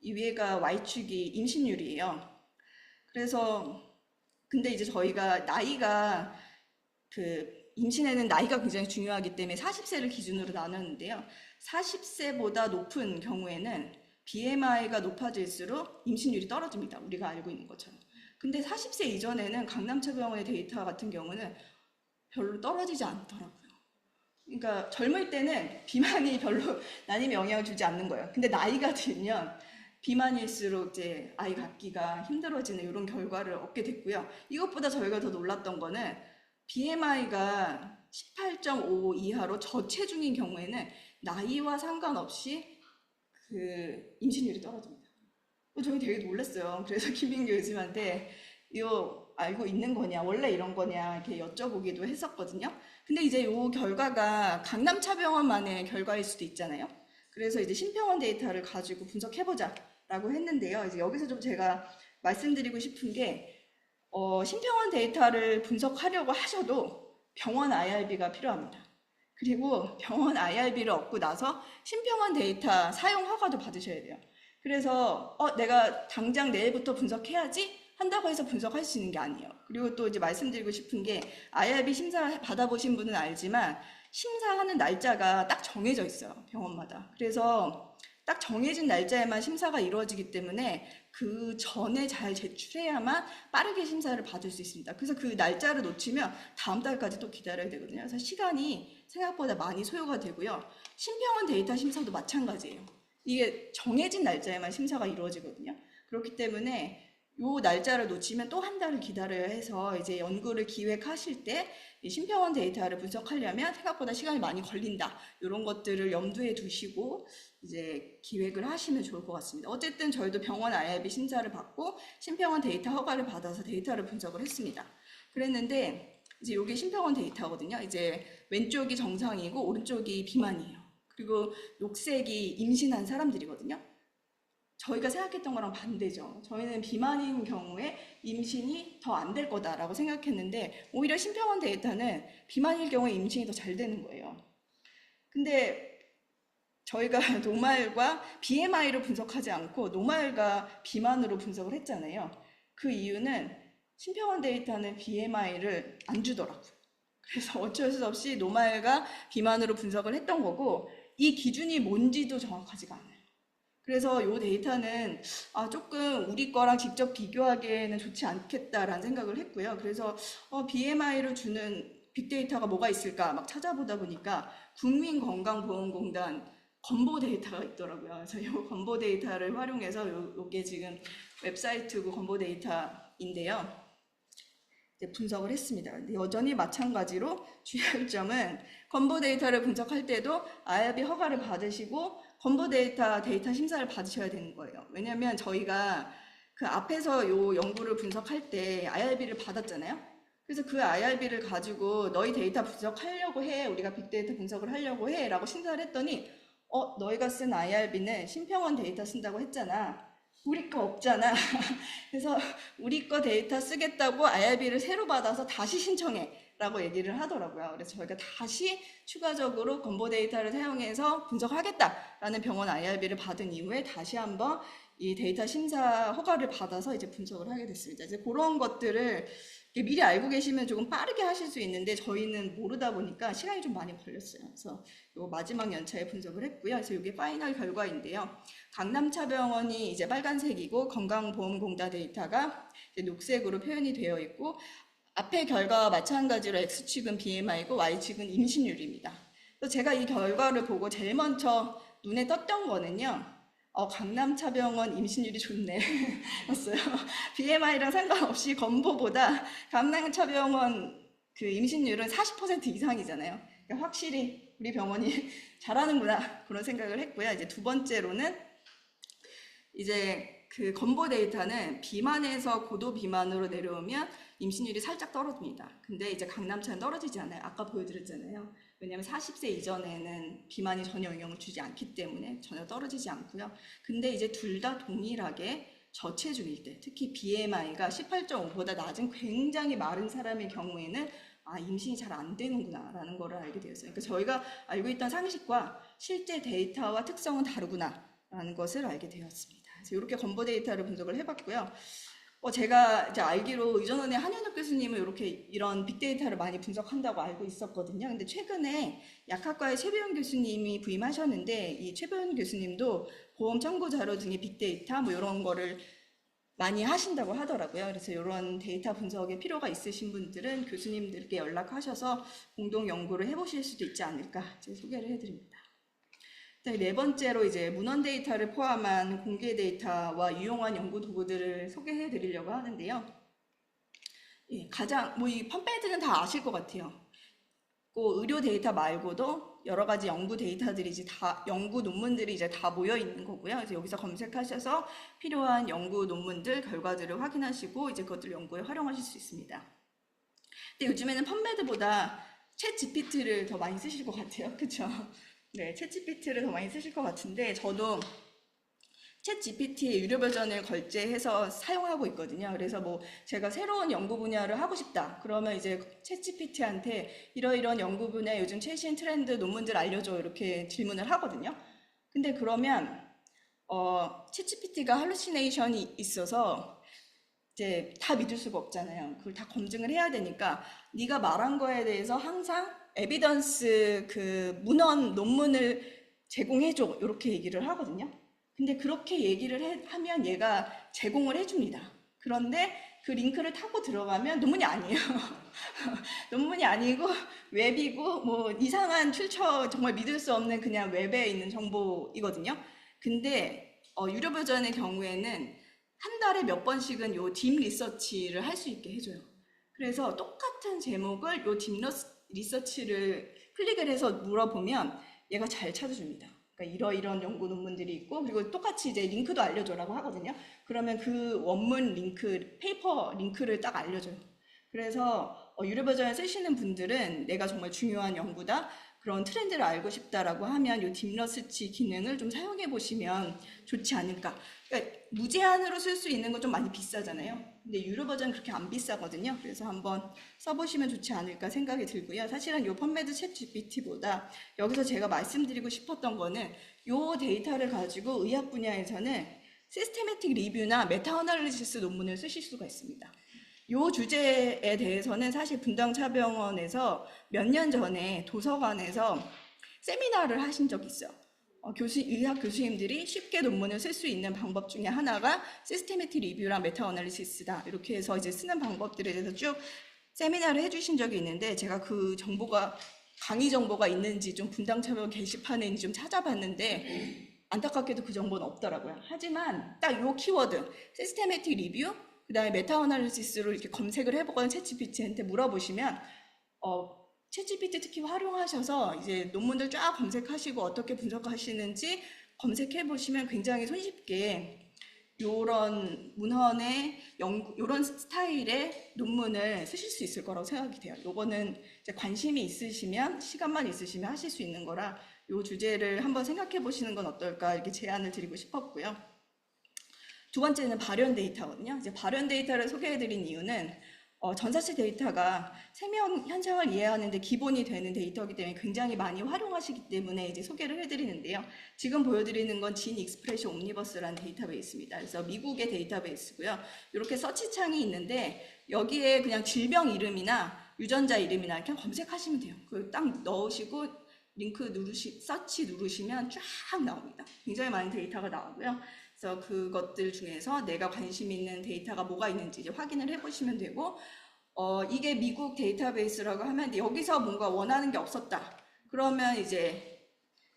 이 위에가 Y축이 임신율이에요. 그래서 근데 이제 저희가 나이가 임신에는 나이가 굉장히 중요하기 때문에 40세를 기준으로 나눴는데요. 40세보다 높은 경우에는 BMI가 높아질수록 임신율이 떨어집니다. 우리가 알고 있는 것처럼. 근데 40세 이전에는 강남차병원의 데이터 같은 경우는 별로 떨어지지 않더라고요. 그러니까 젊을 때는 비만이 별로 난임에 영향을 주지 않는 거예요. 근데 나이가 들면 비만일수록 이제 아이 갖기가 힘들어지는 이런 결과를 얻게 됐고요. 이것보다 저희가 더 놀랐던 거는 BMI가 18.5 이하로 저체중인 경우에는 나이와 상관없이 임신율이 떨어집니다. 저희 되게 놀랐어요. 그래서 김민규 교수님한테 이거 알고 있는 거냐, 원래 이런 거냐 이렇게 여쭤보기도 했었거든요. 근데 이제 이 결과가 강남차병원만의 결과일 수도 있잖아요. 그래서 이제 심평원 데이터를 가지고 분석해보자라고 했는데요. 이제 여기서 좀 제가 말씀드리고 싶은 게 심평원 데이터를 분석하려고 하셔도 병원 IRB가 필요합니다. 그리고 병원 IRB를 얻고 나서 심평원 데이터 사용 허가도 받으셔야 돼요. 그래서 내가 당장 내일부터 분석해야지 한다고 해서 분석할 수 있는 게 아니에요. 그리고 또 이제 말씀드리고 싶은 게 IRB 심사 받아보신 분은 알지만 심사하는 날짜가 딱 정해져 있어요. 병원마다. 그래서 딱 정해진 날짜에만 심사가 이루어지기 때문에 그 전에 잘 제출해야만 빠르게 심사를 받을 수 있습니다. 그래서 그 날짜를 놓치면 다음 달까지 또 기다려야 되거든요. 그래서 시간이 생각보다 많이 소요가 되고요. 심평원 데이터 심사도 마찬가지예요. 이게 정해진 날짜에만 심사가 이루어지거든요. 그렇기 때문에 요 날짜를 놓치면 또 한 달을 기다려야 해서 이제 연구를 기획하실 때 이 심평원 데이터를 분석하려면 생각보다 시간이 많이 걸린다. 이런 것들을 염두에 두시고 이제 기획을 하시면 좋을 것 같습니다. 어쨌든 저희도 병원 IRB 심사를 받고 심평원 데이터 허가를 받아서 데이터를 분석을 했습니다. 그랬는데 이제 이게 심평원 데이터거든요. 이제 왼쪽이 정상이고 오른쪽이 비만이에요. 그리고 녹색이 임신한 사람들이거든요. 저희가 생각했던 거랑 반대죠. 저희는 비만인 경우에 임신이 더 안 될 거다라고 생각했는데 오히려 심평원 데이터는 비만일 경우에 임신이 더 잘 되는 거예요. 근데 저희가 노말과 BMI를 분석하지 않고 노말과 비만으로 분석을 했잖아요. 그 이유는 심평원 데이터는 BMI를 안 주더라고요. 그래서 어쩔 수 없이 노말과 비만으로 분석을 했던 거고 이 기준이 뭔지도 정확하지가 않아요. 그래서 이 데이터는 조금 우리 거랑 직접 비교하기에는 좋지 않겠다라는 생각을 했고요. 그래서 BMI를 주는 빅데이터가 뭐가 있을까 막 찾아보다 보니까 국민건강보험공단 건보 데이터가 있더라고요. 그래서 이 건보 데이터를 활용해서 요게 지금 웹사이트고 건보 데이터인데요. 이제 분석을 했습니다. 근데 여전히 마찬가지로 주의할 점은 건보 데이터를 분석할 때도 IRB 허가를 받으시고 건보 데이터 심사를 받으셔야 되는 거예요. 왜냐하면 저희가 그 앞에서 요 연구를 분석할 때 IRB를 받았잖아요. 그래서 그 IRB를 가지고 너희 데이터 분석하려고 해, 우리가 빅데이터 분석을 하려고 해 라고 심사를 했더니 너희가 쓴 IRB는 심평원 데이터 쓴다고 했잖아. 우리 거 없잖아. 그래서 우리 거 데이터 쓰겠다고 IRB를 새로 받아서 다시 신청해 라고 얘기를 하더라고요. 그래서 저희가 다시 추가적으로 건보 데이터를 사용해서 분석하겠다라는 병원 IRB를 받은 이후에 다시 한번 이 데이터 심사 허가를 받아서 이제 분석을 하게 됐습니다. 이제 그런 것들을 미리 알고 계시면 조금 빠르게 하실 수 있는데 저희는 모르다 보니까 시간이 좀 많이 걸렸어요. 그래서 요 마지막 연차에 분석을 했고요. 그래서 이게 파이널 결과인데요. 강남차병원이 이제 빨간색이고 건강보험공단 데이터가 이제 녹색으로 표현이 되어 있고 앞의 결과와 마찬가지로 X축은 BMI고 Y축은 임신율입니다. 그래서 제가 이 결과를 보고 제일 먼저 눈에 떴던 거는요. 강남차병원 임신율이 좋네 였어요. BMI랑 상관없이 건보보다 강남차병원 그 임신율은 40% 이상이잖아요. 그러니까 확실히 우리 병원이 잘하는구나 그런 생각을 했고요. 이제 두 번째로는 이제 그 건보 데이터는 비만에서 고도 비만으로 내려오면 임신율이 살짝 떨어집니다. 근데 이제 강남차는 떨어지지 않아요. 아까 보여드렸잖아요. 왜냐하면 40세 이전에는 비만이 전혀 영향을 주지 않기 때문에 전혀 떨어지지 않고요. 근데 이제 둘 다 동일하게 저체중일 때, 특히 BMI가 18.5보다 낮은 굉장히 마른 사람의 경우에는 임신이 잘 안 되는구나 라는 거를 알게 되었어요. 그러니까 저희가 알고 있던 상식과 실제 데이터와 특성은 다르구나 라는 것을 알게 되었습니다. 그래서 이렇게 건보 데이터를 분석을 해봤고요. 제가 이제 알기로 이전에 한현욱 교수님은 이런 빅데이터를 많이 분석한다고 알고 있었거든요. 근데 최근에 약학과의 최배운 교수님이 부임하셨는데 이 최배운 교수님도 보험 청구 자료 등의 빅데이터 뭐 이런 거를 많이 하신다고 하더라고요. 그래서 이런 데이터 분석에 필요가 있으신 분들은 교수님들께 연락하셔서 공동 연구를 해보실 수도 있지 않을까 제가 소개를 해드립니다. 네 번째로 이제 문헌 데이터를 포함한 공개 데이터와 유용한 연구 도구들을 소개해 드리려고 하는데요. 가장 이 펌페이지는 다 아실 것 같아요. 의료 데이터 말고도 여러 가지 연구 데이터들이 연구 논문들이 이제 다 모여 있는 거고요. 그래서 여기서 검색하셔서 필요한 연구 논문들 결과들을 확인하시고 이제 그것들 연구에 활용하실 수 있습니다. 근데 요즘에는 펌메드보다 챗 GPT를 더 많이 쓰실 것 같아요. 그렇죠? 네, 챗 GPT를 더 많이 쓰실 것 같은데 저도 챗 GPT의 유료 버전을 결제해서 사용하고 있거든요. 그래서 제가 새로운 연구 분야를 하고 싶다. 그러면 이제 챗 GPT한테 이러이러한 연구 분야 요즘 최신 트렌드 논문들 알려줘 이렇게 질문을 하거든요. 근데 그러면 챗 GPT가 할루시네이션이 있어서 이제 다 믿을 수가 없잖아요. 그걸 다 검증을 해야 되니까 네가 말한 거에 대해서 항상 에비던스 그 문헌 논문을 제공해줘 이렇게 얘기를 하거든요. 근데 그렇게 얘기를 하면 얘가 제공을 해줍니다. 그런데 그 링크를 타고 들어가면 논문이 아니에요. 논문이 아니고 웹이고 이상한 출처 정말 믿을 수 없는 그냥 웹에 있는 정보이거든요. 근데 유료 버전의 경우에는 한 달에 몇 번씩은 요 딥 리서치를 할 수 있게 해줘요. 그래서 똑같은 제목을 요 딥 리서치를 클릭을 해서 물어보면 얘가 잘 찾아줍니다. 그러니까 이러이런 연구 논문들이 있고, 그리고 똑같이 이제 링크도 알려줘라고 하거든요. 그러면 그 원문 링크, 페이퍼 링크를 딱 알려줘요. 그래서 유료 버전을 쓰시는 분들은 내가 정말 중요한 연구다, 그런 트렌드를 알고 싶다라고 하면 이 딥러스치 기능을 좀 사용해 보시면 좋지 않을까. 그러니까 무제한으로 쓸 수 있는 건 좀 많이 비싸잖아요. 근데 유료 버전 그렇게 안 비싸거든요. 그래서 한번 써보시면 좋지 않을까 생각이 들고요. 사실은 이 펀메드 챗 GPT보다 여기서 제가 말씀드리고 싶었던 거는 이 데이터를 가지고 의학 분야에서는 시스테매틱 리뷰나 메타 어널리시스 논문을 쓰실 수가 있습니다. 이 주제에 대해서는 사실 분당차병원에서 몇 년 전에 도서관에서 세미나를 하신 적이 있어요. 의학 교수님들이 쉽게 논문을 쓸 수 있는 방법 중에 하나가 시스테매틱 리뷰랑 메타 어널리시스다. 이렇게 해서 이제 쓰는 방법들에 대해서 쭉 세미나를 해주신 적이 있는데, 제가 그 정보가 강의 정보가 있는지 좀 분당차병원 게시판에 있는지 좀 찾아봤는데 안타깝게도 그 정보는 없더라고요. 하지만 딱 요 키워드 시스테매틱 리뷰, 그 다음에 메타 어널리시스로 이렇게 검색을 해보거나 챗GPT한테 물어보시면 챗GPT 특히 활용하셔서 이제 논문들 쫙 검색하시고 어떻게 분석하시는지 검색해보시면 굉장히 손쉽게 요런 문헌의 요런 스타일의 논문을 쓰실 수 있을 거라고 생각이 돼요. 요거는 이제 관심이 있으시면, 시간만 있으시면 하실 수 있는 거라 요 주제를 한번 생각해 보시는 건 어떨까, 이렇게 제안을 드리고 싶었고요. 두 번째는 발현 데이터거든요. 이제 발현 데이터를 소개해드린 이유는 전사체 데이터가 생명 현상을 이해하는 데 기본이 되는 데이터이기 때문에 굉장히 많이 활용하시기 때문에 이제 소개를 해드리는데요. 지금 보여드리는 건 진 익스프레션 옴니버스라는 데이터베이스입니다. 그래서 미국의 데이터베이스고요. 이렇게 서치창이 있는데 여기에 그냥 질병 이름이나 유전자 이름이나 그냥 검색하시면 돼요. 그 딱 넣으시고 링크 서치 누르시면 쫙 나옵니다. 굉장히 많은 데이터가 나오고요. 그래서 그것들 중에서 내가 관심 있는 데이터가 뭐가 있는지 이제 확인을 해보시면 되고, 이게 미국 데이터베이스라고 하면 여기서 뭔가 원하는 게 없었다. 그러면 이제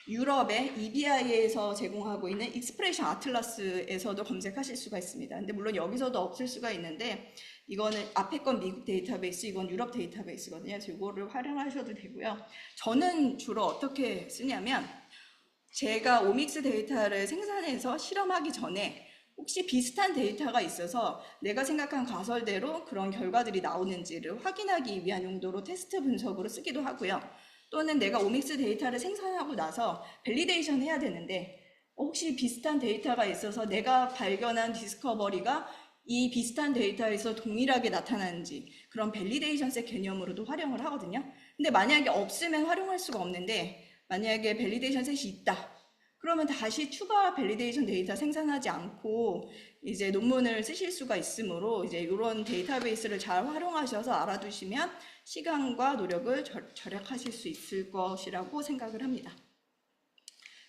유럽의 EBI에서 제공하고 있는 익스프레션 아틀라스에서도 검색하실 수가 있습니다. 근데 물론 여기서도 없을 수가 있는데, 이거는 앞에 건 미국 데이터베이스, 이건 유럽 데이터베이스거든요. 그래서 이거를 활용하셔도 되고요. 저는 주로 어떻게 쓰냐면, 제가 오믹스 데이터를 생산해서 실험하기 전에 혹시 비슷한 데이터가 있어서 내가 생각한 가설대로 그런 결과들이 나오는지를 확인하기 위한 용도로 테스트 분석으로 쓰기도 하고요. 또는 내가 오믹스 데이터를 생산하고 나서 밸리데이션 해야 되는데 혹시 비슷한 데이터가 있어서 내가 발견한 디스커버리가 이 비슷한 데이터에서 동일하게 나타나는지, 그런 밸리데이션셋 개념으로도 활용을 하거든요. 근데 만약에 없으면 활용할 수가 없는데, 만약에 밸리데이션 셋이 있다. 그러면 다시 추가 밸리데이션 데이터 생산하지 않고 이제 논문을 쓰실 수가 있으므로 이제 이런 데이터베이스를 잘 활용하셔서 알아두시면 시간과 노력을 절약하실 수 있을 것이라고 생각을 합니다.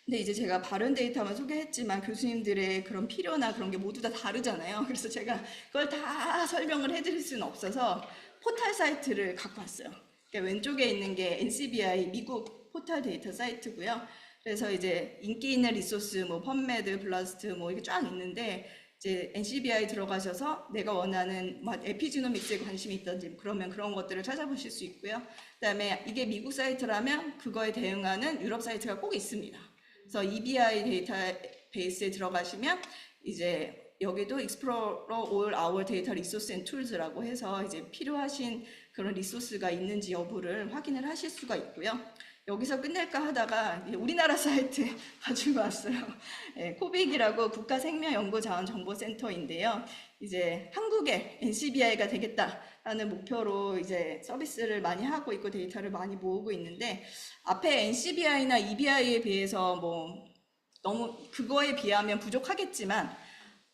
근데 이제 제가 발현 데이터만 소개했지만 교수님들의 그런 필요나 그런 게 모두 다 다르잖아요. 그래서 제가 그걸 다 설명을 해드릴 수는 없어서 포털 사이트를 갖고 왔어요. 그러니까 왼쪽에 있는 게 NCBI 미국 포털 데이터 사이트고요. 그래서 이제 인기 있는 리소스, 뭐 펀메드, 블라스트 뭐 이게 쫙 있는데, 이제 NCBI 들어가셔서 내가 원하는 뭐 에피지노믹스에 관심이 있던지 그러면 그런 것들을 찾아보실 수 있고요. 그다음에 이게 미국 사이트라면 그거에 대응하는 유럽 사이트가 꼭 있습니다. 그래서 EBI 데이터베이스에 들어가시면 이제 여기도 Explore all our data resource and tools라고 해서 이제 필요하신 그런 리소스가 있는지 여부를 확인을 하실 수가 있고요. 여기서 끝낼까 하다가 우리나라 사이트 가지고 왔어요. 네, 코빅이라고 국가생명연구자원정보센터인데요. 이제 한국의 NCBI가 되겠다라는 목표로 이제 서비스를 많이 하고 있고 데이터를 많이 모으고 있는데, 앞에 NCBI나 EBI에 비해서 뭐 너무 그거에 비하면 부족하겠지만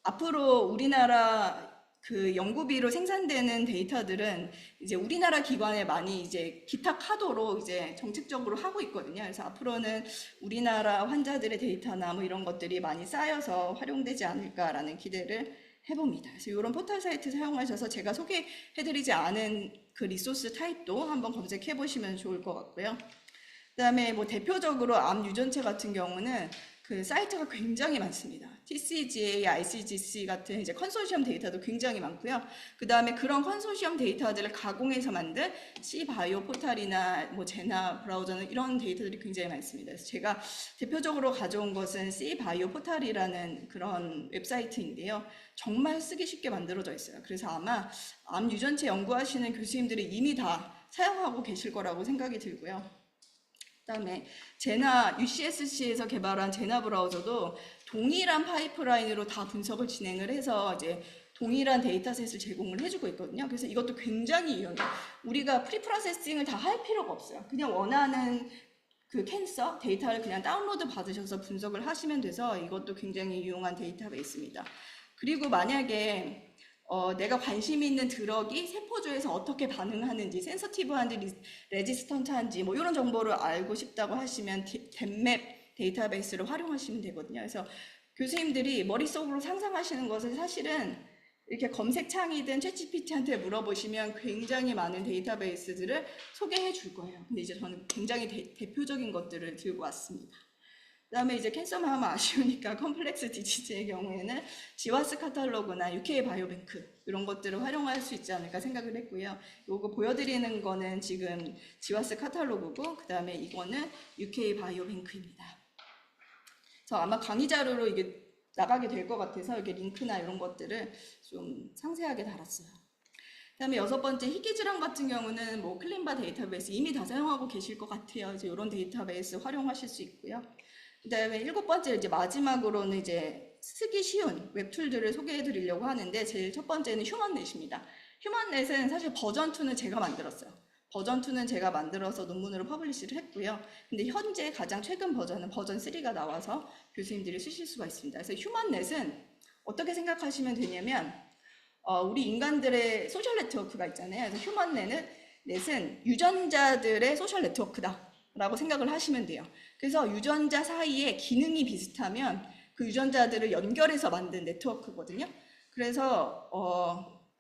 앞으로 우리나라 그 연구비로 생산되는 데이터들은 이제 우리나라 기관에 많이 이제 기탁하도록 이제 정책적으로 하고 있거든요. 그래서 앞으로는 우리나라 환자들의 데이터나 뭐 이런 것들이 많이 쌓여서 활용되지 않을까라는 기대를 해봅니다. 그래서 이런 포털 사이트 사용하셔서 제가 소개해드리지 않은 그 리소스 타입도 한번 검색해 보시면 좋을 것 같고요. 그다음에 뭐 대표적으로 암 유전체 같은 경우는 그 사이트가 굉장히 많습니다. TCGA, ICGC 같은 이제 컨소시엄 데이터도 굉장히 많고요. 그 다음에 그런 컨소시엄 데이터들을 가공해서 만든 C바이오 포탈이나 뭐 제나 브라우저는 이런 데이터들이 굉장히 많습니다. 그래서 제가 대표적으로 가져온 것은 C바이오 포탈이라는 그런 웹사이트인데요. 정말 쓰기 쉽게 만들어져 있어요. 그래서 아마 암 유전체 연구하시는 교수님들이 이미 다 사용하고 계실 거라고 생각이 들고요. 그다음에 제나 UCSC에서 개발한 제나 브라우저도 동일한 파이프라인으로 다 분석을 진행을 해서 이제 동일한 데이터셋을 제공을 해주고 있거든요. 그래서 이것도 굉장히 유용해요. 우리가 프리프로세싱을 다 할 필요가 없어요. 그냥 원하는 그 캔서 데이터를 그냥 다운로드 받으셔서 분석을 하시면 돼서 이것도 굉장히 유용한 데이터베이스입니다. 그리고 만약에 내가 관심 있는 드럭이 세포조에서 어떻게 반응하는지, 센서티브한지, 레지스턴트한지 뭐 이런 정보를 알고 싶다고 하시면 댐맵 데이터베이스를 활용하시면 되거든요. 그래서 교수님들이 머릿속으로 상상하시는 것은 사실은 이렇게 검색창이든 챗GPT한테 물어보시면 굉장히 많은 데이터베이스들을 소개해 줄 거예요. 근데 이제 저는 굉장히 대표적인 것들을 들고 왔습니다. 그다음에 이제 캔서만 하면 아쉬우니까 컴플렉스 디지즈의 경우에는 지와스 카탈로그나 UK 바이오뱅크 이런 것들을 활용할 수 있지 않을까 생각을 했고요. 요거 보여드리는 거는 지금 지와스 카탈로그고 그다음에 이거는 UK 바이오뱅크입니다. 그래서 아마 강의 자료로 이게 나가게 될 것 같아서 이게 링크나 이런 것들을 좀 상세하게 달았어요. 그다음에 6번째 희귀질환 같은 경우는 뭐 클린바 데이터베이스 이미 다 사용하고 계실 것 같아요. 이제 이런 데이터베이스 활용하실 수 있고요. 그다음에 7번째 이제 마지막으로는 이제 쓰기 쉬운 웹툴들을 소개해 드리려고 하는데 제일 첫 번째는 휴먼넷입니다. 휴먼넷은 사실 버전 2는 제가 만들었어요. 버전 2는 제가 만들어서 논문으로 퍼블리시를 했고요. 근데 현재 가장 최근 버전은 버전 3가 나와서 교수님들이 쓰실 수가 있습니다. 그래서 휴먼넷은 어떻게 생각하시면 되냐면 우리 인간들의 소셜 네트워크가 있잖아요. 그래서 휴먼넷은 유전자들의 소셜 네트워크다 라고 생각을 하시면 돼요. 그래서 유전자 사이에 기능이 비슷하면 그 유전자들을 연결해서 만든 네트워크거든요. 그래서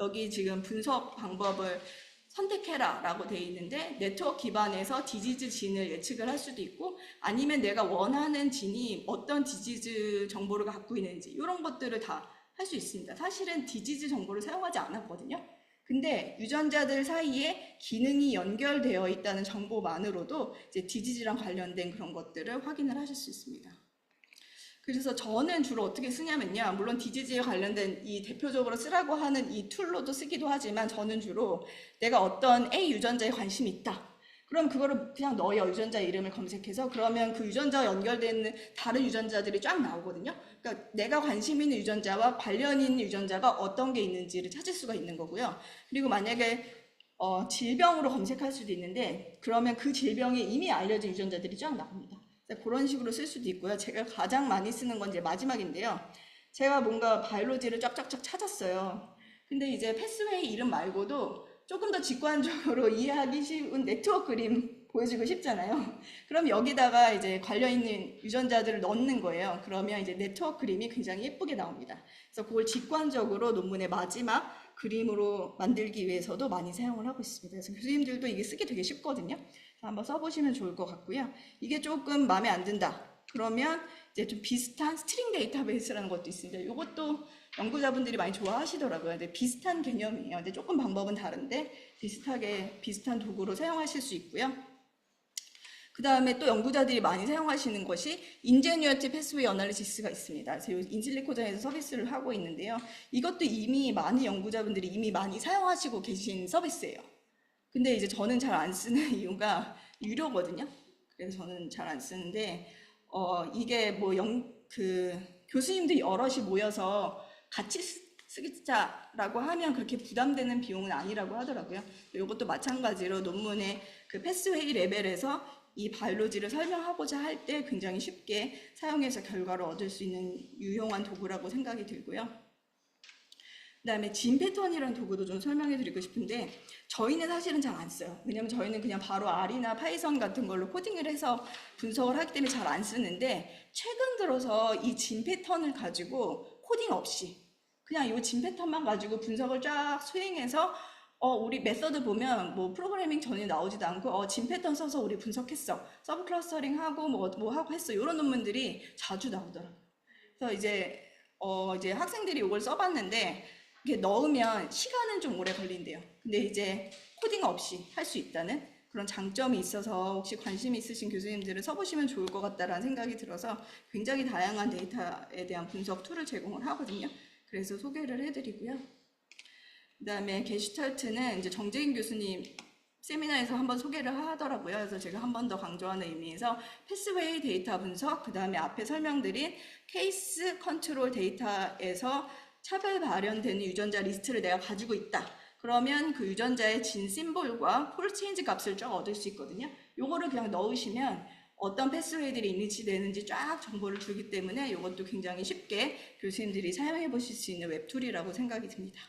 여기 지금 분석 방법을 선택해라 라고 되어 있는데 네트워크 기반에서 디지즈 진을 예측을 할 수도 있고 아니면 내가 원하는 진이 어떤 디지즈 정보를 갖고 있는지 이런 것들을 다 할 수 있습니다. 사실은 디지즈 정보를 사용하지 않았거든요. 근데 유전자들 사이에 기능이 연결되어 있다는 정보만으로도 이제 디지즈랑 관련된 그런 것들을 확인을 하실 수 있습니다. 그래서 저는 주로 어떻게 쓰냐면요. 물론 디지즈에 관련된 이 대표적으로 쓰라고 하는 이 툴로도 쓰기도 하지만 저는 주로 내가 어떤 A 유전자에 관심이 있다. 그럼 그거를 그냥 넣어요. 유전자 이름을 검색해서. 그러면 그 유전자와 연결되는 다른 유전자들이 쫙 나오거든요. 그러니까 내가 관심 있는 유전자와 관련 있는 유전자가 어떤 게 있는지를 찾을 수가 있는 거고요. 그리고 만약에 질병으로 검색할 수도 있는데 그러면 그 질병에 이미 알려진 유전자들이 쫙 나옵니다. 그런 식으로 쓸 수도 있고요. 제가 가장 많이 쓰는 건 이제 마지막인데요. 제가 뭔가 바이올로지를 쫙쫙쫙 찾았어요. 근데 이제 패스웨이 이름 말고도 조금 더 직관적으로 이해하기 쉬운 네트워크 그림 보여주고 싶잖아요. 그럼 여기다가 이제 관련 있는 유전자들을 넣는 거예요. 그러면 이제 네트워크 그림이 굉장히 예쁘게 나옵니다. 그래서 그걸 직관적으로 논문의 마지막 그림으로 만들기 위해서도 많이 사용을 하고 있습니다. 그래서 교수님들도 이게 쓰기 되게 쉽거든요. 한번 써보시면 좋을 것 같고요. 이게 조금 마음에 안 든다. 그러면 이제 좀 비슷한 스트링 데이터베이스라는 것도 있습니다. 이것도 연구자분들이 많이 좋아하시더라고요. 근데 비슷한 개념이에요. 근데 조금 방법은 다른데 비슷한 도구로 사용하실 수 있고요. 그 다음에 또 연구자들이 많이 사용하시는 것이 인제뉴어티 패스웨이 어널리시스가 있습니다. 그래서 인실리코전에서 서비스를 하고 있는데요. 이것도 이미 많은 연구자분들이 이미 많이 사용하시고 계신 서비스예요. 근데 이제 저는 잘 안 쓰는 이유가 유료거든요. 그래서 저는 잘 안 쓰는데 이게 뭐 교수님들이 여럿이 모여서 같이 쓰자라고 하면 그렇게 부담되는 비용은 아니라고 하더라고요. 이것도 마찬가지로 논문의 그 패스웨이 레벨에서 이 바이올로지를 설명하고자 할 때 굉장히 쉽게 사용해서 결과를 얻을 수 있는 유용한 도구라고 생각이 들고요. 그 다음에 진 패턴이라는 도구도 좀 설명해 드리고 싶은데 저희는 사실은 잘 안 써요. 왜냐면 저희는 그냥 바로 R이나 파이썬 같은 걸로 코딩을 해서 분석을 하기 때문에 잘 안 쓰는데 최근 들어서 이 진 패턴을 가지고 코딩 없이 그냥 이 진 패턴만 가지고 분석을 쫙 수행해서 우리 메서드 보면 뭐 프로그래밍 전혀 나오지도 않고 진 패턴 써서 우리 분석했어. 서브 클러스터링 하고 뭐 하고 했어. 이런 논문들이 자주 나오더라고요. 그래서 이제 학생들이 이걸 써봤는데 이게 넣으면 시간은 좀 오래 걸린대요. 근데 이제 코딩 없이 할 수 있다는 그런 장점이 있어서 혹시 관심 있으신 교수님들은 써보시면 좋을 것 같다라는 생각이 들어서 굉장히 다양한 데이터에 대한 분석 툴을 제공을 하거든요. 그래서 소개를 해드리고요. 그다음에 게슈탈트는 이제 정재인 교수님 세미나에서 한번 소개를 하더라고요. 그래서 제가 한 번 더 강조하는 의미에서 패스웨이 데이터 분석, 그다음에 앞에 설명드린 케이스 컨트롤 데이터에서 차별 발현되는 유전자 리스트를 내가 가지고 있다. 그러면 그 유전자의 진 심볼과 폴 체인지 값을 쫙 얻을 수 있거든요. 요거를 그냥 넣으시면 어떤 패스웨이들이 인지되는지 쫙 정보를 주기 때문에 이것도 굉장히 쉽게 교수님들이 사용해 보실 수 있는 웹툴이라고 생각이 듭니다.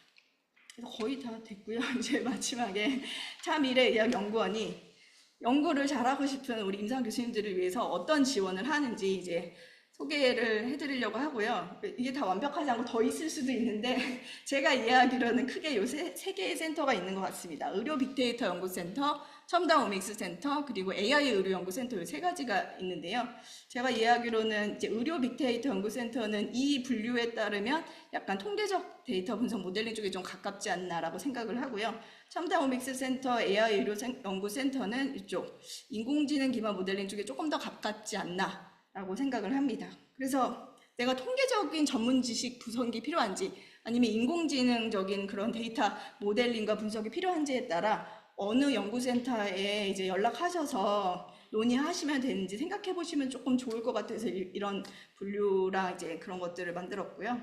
그래서 거의 다 됐고요. 이제 마지막에 차미래의학연구원이 연구를 잘하고 싶은 우리 임상 교수님들을 위해서 어떤 지원을 하는지 이제 소개를 해드리려고 하고요. 이게 다 완벽하지 않고 더 있을 수도 있는데 제가 이해하기로는 크게 요 세 개의 센터가 있는 것 같습니다. 의료 빅데이터 연구센터, 첨단 오믹스 센터, 그리고 AI 의료 연구센터 이 세 가지가 있는데요. 제가 이해하기로는 이제 의료 빅데이터 연구센터는 이 분류에 따르면 약간 통계적 데이터 분석 모델링 쪽에 좀 가깝지 않나라고 생각을 하고요. 첨단 오믹스 센터, AI 의료 연구센터는 이쪽 인공지능 기반 모델링 쪽에 조금 더 가깝지 않나 라고 생각을 합니다. 그래서 내가 통계적인 전문 지식 분석이 필요한지 아니면 인공지능적인 그런 데이터 모델링과 분석이 필요한지에 따라 어느 연구센터에 이제 연락하셔서 논의하시면 되는지 생각해 보시면 조금 좋을 것 같아서 이런 분류랑 이제 그런 것들을 만들었고요.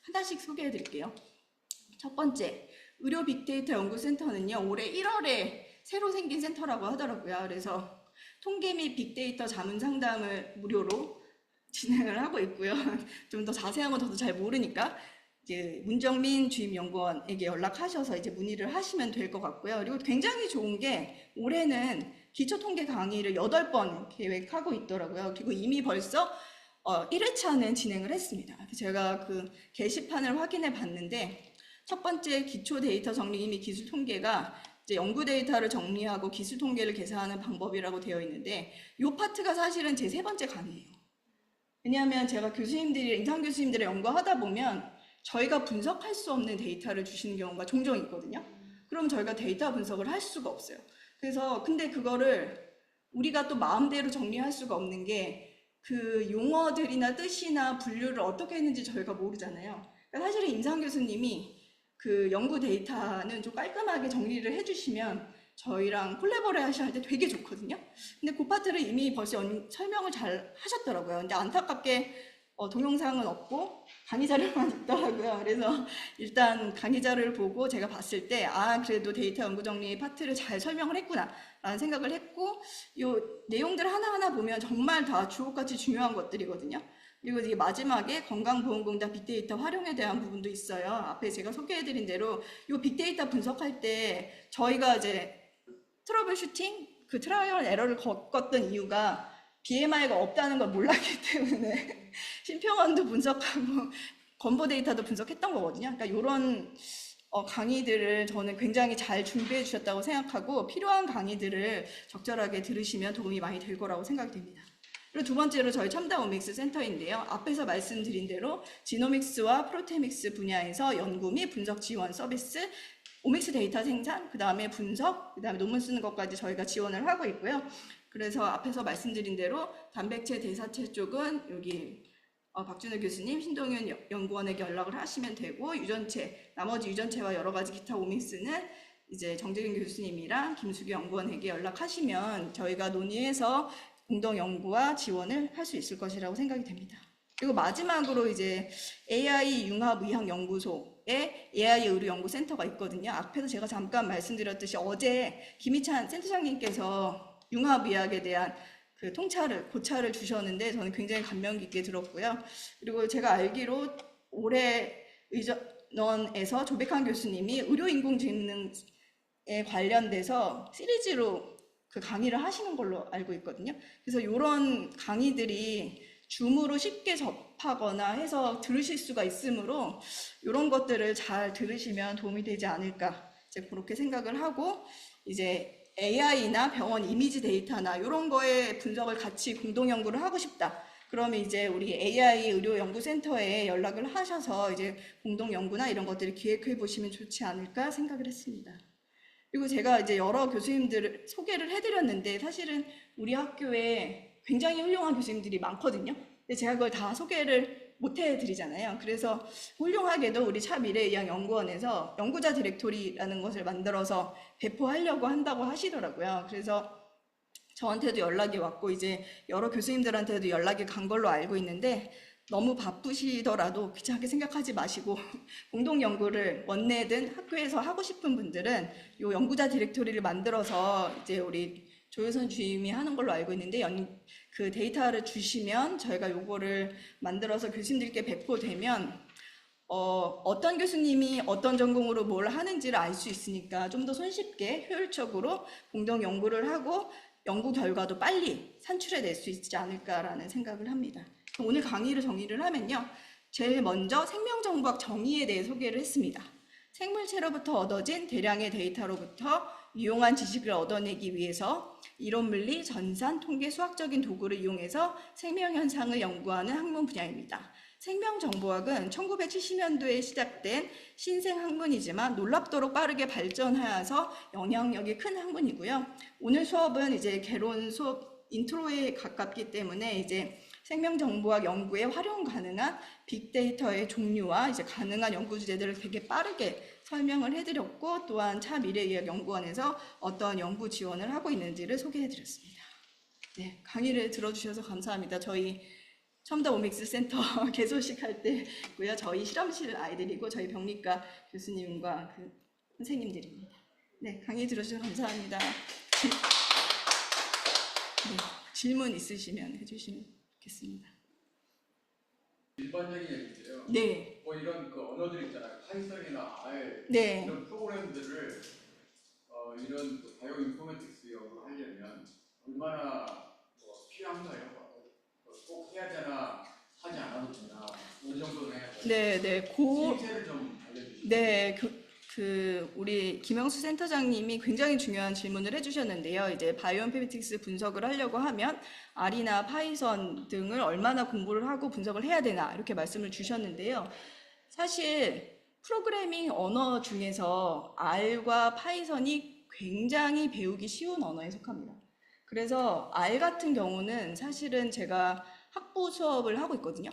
하나씩 소개해 드릴게요. 첫 번째, 의료 빅데이터 연구센터는요, 올해 1월에 새로 생긴 센터라고 하더라고요. 그래서 통계 및 빅데이터 자문 상담을 무료로 진행을 하고 있고요. 좀 더 자세한 건 저도 잘 모르니까 이제 문정민 주임연구원에게 연락하셔서 이제 문의를 하시면 될 것 같고요. 그리고 굉장히 좋은 게 올해는 기초통계 강의를 8번 계획하고 있더라고요. 그리고 이미 벌써 1회차는 진행을 했습니다. 제가 그 게시판을 확인해 봤는데 첫 번째 기초 데이터 정리 이미 기술 통계가 이제 연구 데이터를 정리하고 기술 통계를 계산하는 방법이라고 되어 있는데 이 파트가 사실은 제 3번째 강의예요. 왜냐하면 제가 임상 교수님들의 연구하다 보면 저희가 분석할 수 없는 데이터를 주시는 경우가 종종 있거든요. 그럼 저희가 데이터 분석을 할 수가 없어요. 그래서 근데 그거를 우리가 또 마음대로 정리할 수가 없는 게 그 용어들이나 뜻이나 분류를 어떻게 했는지 저희가 모르잖아요. 그러니까 사실은 임상 교수님이 그 연구 데이터는 좀 깔끔하게 정리를 해주시면 저희랑 콜라보레 하실 때 되게 좋거든요. 근데 그 파트를 이미 벌써 설명을 잘 하셨더라고요. 근데 안타깝게 동영상은 없고 강의 자료만 있더라고요. 그래서 일단 강의 자료를 보고 제가 봤을 때 그래도 데이터 연구 정리 파트를 잘 설명을 했구나 라는 생각을 했고 이 내용들 하나하나 보면 정말 다 주옥같이 중요한 것들이거든요. 그리고 이게 마지막에 건강보험공단 빅데이터 활용에 대한 부분도 있어요. 앞에 제가 소개해드린 대로 이 빅데이터 분석할 때 저희가 이제 트러블 슈팅, 그 트라이얼 에러를 겪었던 이유가 BMI가 없다는 걸 몰랐기 때문에 심평원도 분석하고 건보 데이터도 분석했던 거거든요. 그러니까 이런 강의들을 저는 굉장히 잘 준비해 주셨다고 생각하고 필요한 강의들을 적절하게 들으시면 도움이 많이 될 거라고 생각이 됩니다. 그리고 두 번째로 저희 첨단 오믹스 센터인데요. 앞에서 말씀드린 대로 지노믹스와 프로테믹스 분야에서 연구 및 분석 지원 서비스, 오믹스 데이터 생산, 그 다음에 분석, 그 다음에 논문 쓰는 것까지 저희가 지원을 하고 있고요. 그래서 앞에서 말씀드린 대로 단백질 대사체 쪽은 여기 박준호 교수님, 신동윤 연구원에게 연락을 하시면 되고 나머지 유전체와 여러 가지 기타 오믹스는 이제 정재균 교수님이랑 김수기 연구원에게 연락하시면 저희가 논의해서 공동 연구와 지원을 할 수 있을 것이라고 생각이 됩니다. 그리고 마지막으로 이제 AI 융합의학연구소에 AI 의료연구센터가 있거든요. 앞에서 제가 잠깐 말씀드렸듯이 어제 김희찬 센터장님께서 융합의학에 대한 그 고찰을 주셨는데 저는 굉장히 감명 깊게 들었고요. 그리고 제가 알기로 올해 의전원에서 조백환 교수님이 의료인공지능에 관련돼서 시리즈로 그 강의를 하시는 걸로 알고 있거든요. 그래서 이런 강의들이 줌으로 쉽게 접하거나 해서 들으실 수가 있으므로 이런 것들을 잘 들으시면 도움이 되지 않을까. 이제 그렇게 생각을 하고 이제 AI나 병원 이미지 데이터나 이런 거에 분석을 같이 공동 연구를 하고 싶다. 그러면 이제 우리 AI 의료연구센터에 연락을 하셔서 이제 공동 연구나 이런 것들을 기획해 보시면 좋지 않을까 생각을 했습니다. 그리고 제가 이제 여러 교수님들을 소개를 해드렸는데 사실은 우리 학교에 굉장히 훌륭한 교수님들이 많거든요. 근데 제가 그걸 다 소개를 못 해드리잖아요. 그래서 훌륭하게도 우리 차미래의학연구원에서 연구자 디렉토리라는 것을 만들어서 배포하려고 한다고 하시더라고요. 그래서 저한테도 연락이 왔고 이제 여러 교수님들한테도 연락이 간 걸로 알고 있는데 너무 바쁘시더라도 귀찮게 생각하지 마시고 공동 연구를 원내든 학교에서 하고 싶은 분들은 이 연구자 디렉토리를 만들어서 이제 우리 조효선 주임이 하는 걸로 알고 있는데 그 데이터를 주시면 저희가 요거를 만들어서 교수님들께 배포되면 어떤 교수님이 어떤 전공으로 뭘 하는지를 알 수 있으니까 좀 더 손쉽게 효율적으로 공동 연구를 하고 연구 결과도 빨리 산출해낼 수 있지 않을까라는 생각을 합니다. 오늘 강의를 정의를 하면요. 제일 먼저 생명정보학 정의에 대해 소개를 했습니다. 생물체로부터 얻어진 대량의 데이터로부터 유용한 지식을 얻어내기 위해서 이론물리, 전산, 통계, 수학적인 도구를 이용해서 생명현상을 연구하는 학문 분야입니다. 생명정보학은 1970년도에 시작된 신생학문이지만 놀랍도록 빠르게 발전하여서 영향력이 큰 학문이고요. 오늘 수업은 이제 개론 수업 인트로에 가깝기 때문에 이제 생명정보학 연구에 활용 가능한 빅데이터의 종류와 이제 가능한 연구 주제들을 되게 빠르게 설명을 해드렸고 또한 차미래의학연구원에서 어떤 연구 지원을 하고 있는지를 소개해드렸습니다. 네, 강의를 들어주셔서 감사합니다. 저희 첨다 오믹스 센터 개소식 할 때고요. 저희 실험실 아이들이고 저희 병리과 교수님과 그 선생님들입니다. 네, 강의 들어주셔서 감사합니다. 네, 질문 있으시면 해주시면 좋겠습니다. 일반적인 얘기인데요. 네. 뭐 이런 그 언어들 있잖아요. 파이썬이나 R 네. 이런 프로그램들을 이런 그 바이오 인포메틱스용으로 하려면 얼마나 필요한가요? 꼭 해야 되나 하지 않아도 되나 어느 정도는 해야 되나? 네. 실체를 좀 알려주시죠. 네. 우리 김영수 센터장님이 굉장히 중요한 질문을 해주셨는데요. 이제 바이오인포메틱스 분석을 하려고 하면 R이나 파이썬 등을 얼마나 공부를 하고 분석을 해야 되나 이렇게 말씀을 주셨는데요. 사실 프로그래밍 언어 중에서 R과 파이썬이 굉장히 배우기 쉬운 언어에 속합니다. 그래서 R 같은 경우는 사실은 제가 학부 수업을 하고 있거든요.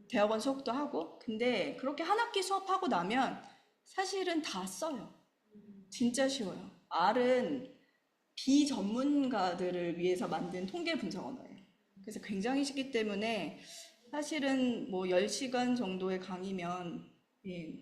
대학원 수업도 하고. 근데 그렇게 한 학기 수업하고 나면 사실은 다 써요. 진짜 쉬워요. R은 비전문가들을 위해서 만든 통계 분석 언어예요. 그래서 굉장히 쉽기 때문에 사실은 뭐 10시간 정도의 강의면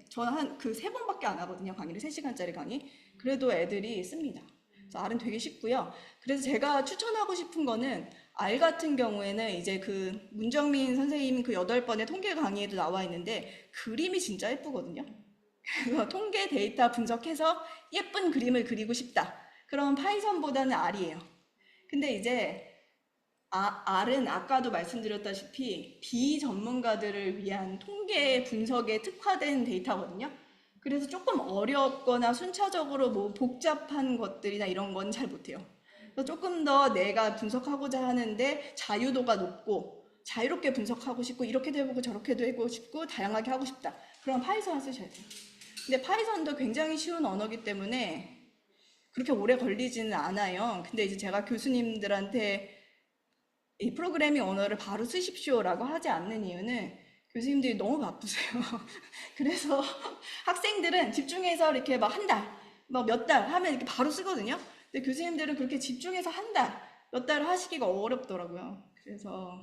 저는 한 그 3번밖에 안 하거든요. 강의를 3시간짜리 강의. 그래도 애들이 씁니다. 그래서 R은 되게 쉽고요. 그래서 제가 추천하고 싶은 거는 R 같은 경우에는 이제 그 문정민 선생님 그 8번의 통계 강의에도 나와 있는데 그림이 진짜 예쁘거든요. 그래서 통계 데이터 분석해서 예쁜 그림을 그리고 싶다. 그럼 파이썬보다는 R이에요. 근데 이제 R은 아까도 말씀드렸다시피 비전문가들을 위한 통계 분석에 특화된 데이터거든요. 그래서 조금 어렵거나 순차적으로 뭐 복잡한 것들이나 이런 건 잘 못해요. 그래서 조금 더 내가 분석하고자 하는데 자유도가 높고 자유롭게 분석하고 싶고 이렇게도 해보고 저렇게도 해보고 싶고 다양하게 하고 싶다. 그럼 파이썬을 쓰셔야 돼요. 근데 파이썬도 굉장히 쉬운 언어이기 때문에 그렇게 오래 걸리지는 않아요. 근데 이제 제가 교수님들한테 이 프로그래밍 언어를 바로 쓰십시오라고 하지 않는 이유는 교수님들이 너무 바쁘세요. 그래서 학생들은 집중해서 이렇게 막 한 달, 막 몇 달 하면 이렇게 바로 쓰거든요. 근데 교수님들은 그렇게 집중해서 한 달, 몇 달을 하시기가 어렵더라고요. 그래서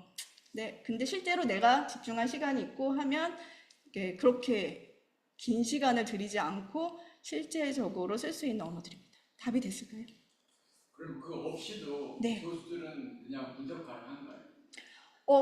네, 근데 실제로 내가 집중할 시간이 있고 하면 이게 그렇게 긴 시간을 들이지 않고 실제적으로 쓸 수 있는 언어들입니다. 답이 됐을까요? 그럼 그거 없이도 네. 교수들은 그냥 분석 가능한가요?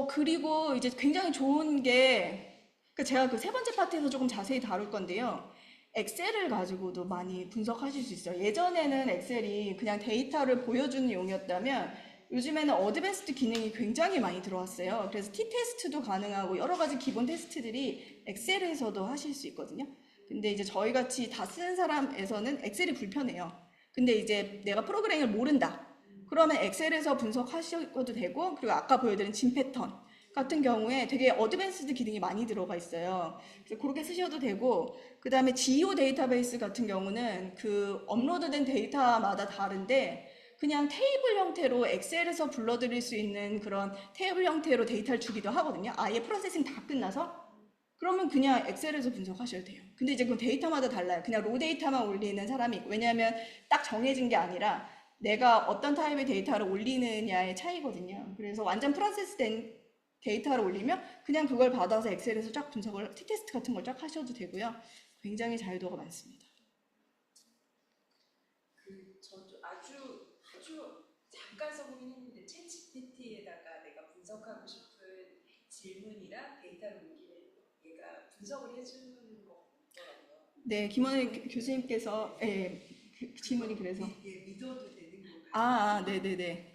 그리고 이제 굉장히 좋은 게 제가 그 3번째 파트에서 조금 자세히 다룰 건데요. 엑셀을 가지고도 많이 분석하실 수 있어요. 예전에는 엑셀이 그냥 데이터를 보여주는 용이었다면 요즘에는 어드밴스드 기능이 굉장히 많이 들어왔어요. 그래서 T-테스트도 가능하고 여러 가지 기본 테스트들이 엑셀에서도 하실 수 있거든요. 근데 이제 저희 같이 다 쓰는 사람에서는 엑셀이 불편해요. 근데 이제 내가 프로그래밍을 모른다. 그러면 엑셀에서 분석하셔도 되고, 그리고 아까 보여드린 진 패턴 같은 경우에 되게 어드밴스드 기능이 많이 들어가 있어요. 그래서 그렇게 쓰셔도 되고, 그 다음에 GEO 데이터베이스 같은 경우는 그 업로드된 데이터마다 다른데 그냥 테이블 형태로 엑셀에서 불러들일 수 있는 그런 테이블 형태로 데이터를 주기도 하거든요. 아예 프로세싱 다 끝나서. 그러면 그냥 엑셀에서 분석하셔도 돼요. 근데 이제 그 데이터마다 달라요. 그냥 로 데이터만 올리는 사람이 있고, 왜냐하면 딱 정해진 게 아니라 내가 어떤 타입의 데이터를 올리느냐의 차이거든요. 그래서 완전 프로세스된 데이터를 올리면 그냥 그걸 받아서 엑셀에서 쫙 분석을, T테스트 같은 걸 쫙 하셔도 되고요. 굉장히 자유도가 많습니다. 저도 아주 잠깐 써보긴 했는데 챗GPT에다가 내가 분석하고 싶은 질문이랑 데이터를 옮기면 얘가 분석을 해주는 거 같더라고요. 네, 김원일 교수님께서 질문이 그래서 믿어도 되는 건가요? 네네네.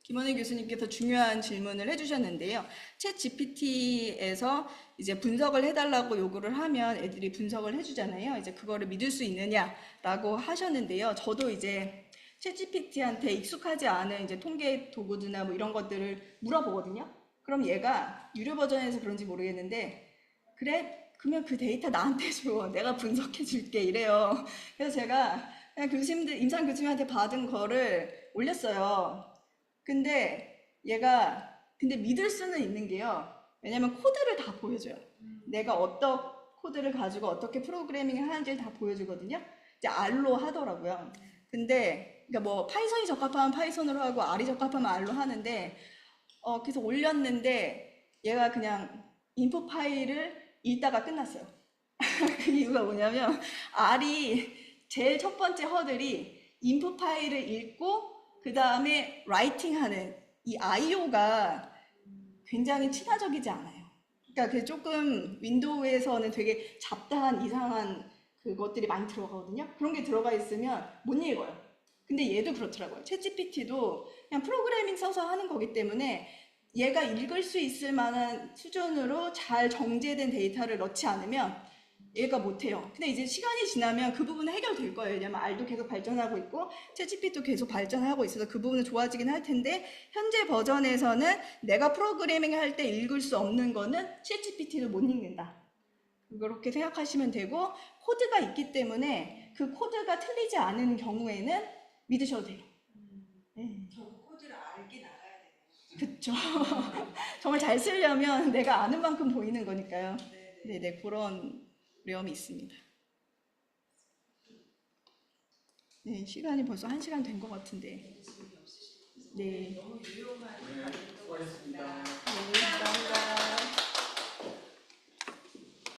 김원일 교수님께서 중요한 질문을 해주셨는데요. 챗 GPT에서 이제 분석을 해달라고 요구를 하면 애들이 분석을 해주잖아요. 이제 그거를 믿을 수 있느냐라고 하셨는데요. 저도 이제 챗 GPT한테 익숙하지 않은 이제 통계 도구들이나 뭐 이런 것들을 물어보거든요. 그럼 얘가 유료 버전에서 그런지 모르겠는데, 그래? 그러면 그 데이터 나한테 줘. 내가 분석해 줄게. 이래요. 그래서 제가 그냥 임상 교수님한테 받은 거를 올렸어요. 근데 근데 믿을 수는 있는 게요. 왜냐면 코드를 다 보여줘요. 내가 어떤 코드를 가지고 어떻게 프로그래밍을 하는지를 다 보여주거든요. 이제 R로 하더라고요. 근데, 그러니까 뭐, 파이썬이 적합하면 파이썬으로 하고, R이 적합하면 R로 하는데, 그래서 올렸는데, 얘가 그냥 인풋 파일을 읽다가 끝났어요. 그 이유가 뭐냐면, R이 제일 첫 번째 허들이 인풋 파일을 읽고, 그 다음에 라이팅하는 이 IO가 굉장히 친화적이지 않아요. 그러니까 그 조금 윈도우에서는 되게 잡다한 이상한 그것들이 많이 들어가거든요. 그런 게 들어가 있으면 못 읽어요. 근데 얘도 그렇더라고요. 챗GPT도 그냥 프로그래밍 써서 하는 거기 때문에 얘가 읽을 수 있을 만한 수준으로 잘 정제된 데이터를 넣지 않으면 얘가 못해요. 근데 이제 시간이 지나면 그 부분은 해결될 거예요. 왜냐면 R도 계속 발전하고 있고 챗GPT도 계속 발전하고 있어서 그 부분은 좋아지긴 할 텐데, 현재 버전에서는 내가 프로그래밍 할 때 읽을 수 없는 거는 챗GPT도 못 읽는다. 그렇게 생각하시면 되고, 코드가 있기 때문에 그 코드가 틀리지 않은 경우에는 믿으셔도 돼요. 네. 저 코드를 알게 나가야 되네요. 그쵸. 정말 잘 쓰려면 내가 아는 만큼 보이는 거니까요. 네네. 네네, 그런 어려움이 있습니다. 네, 시간이 벌써 1시간 된 것 같은데. 네. 너무 유용한 네, 수고하셨습니다. 네, 감사합니다.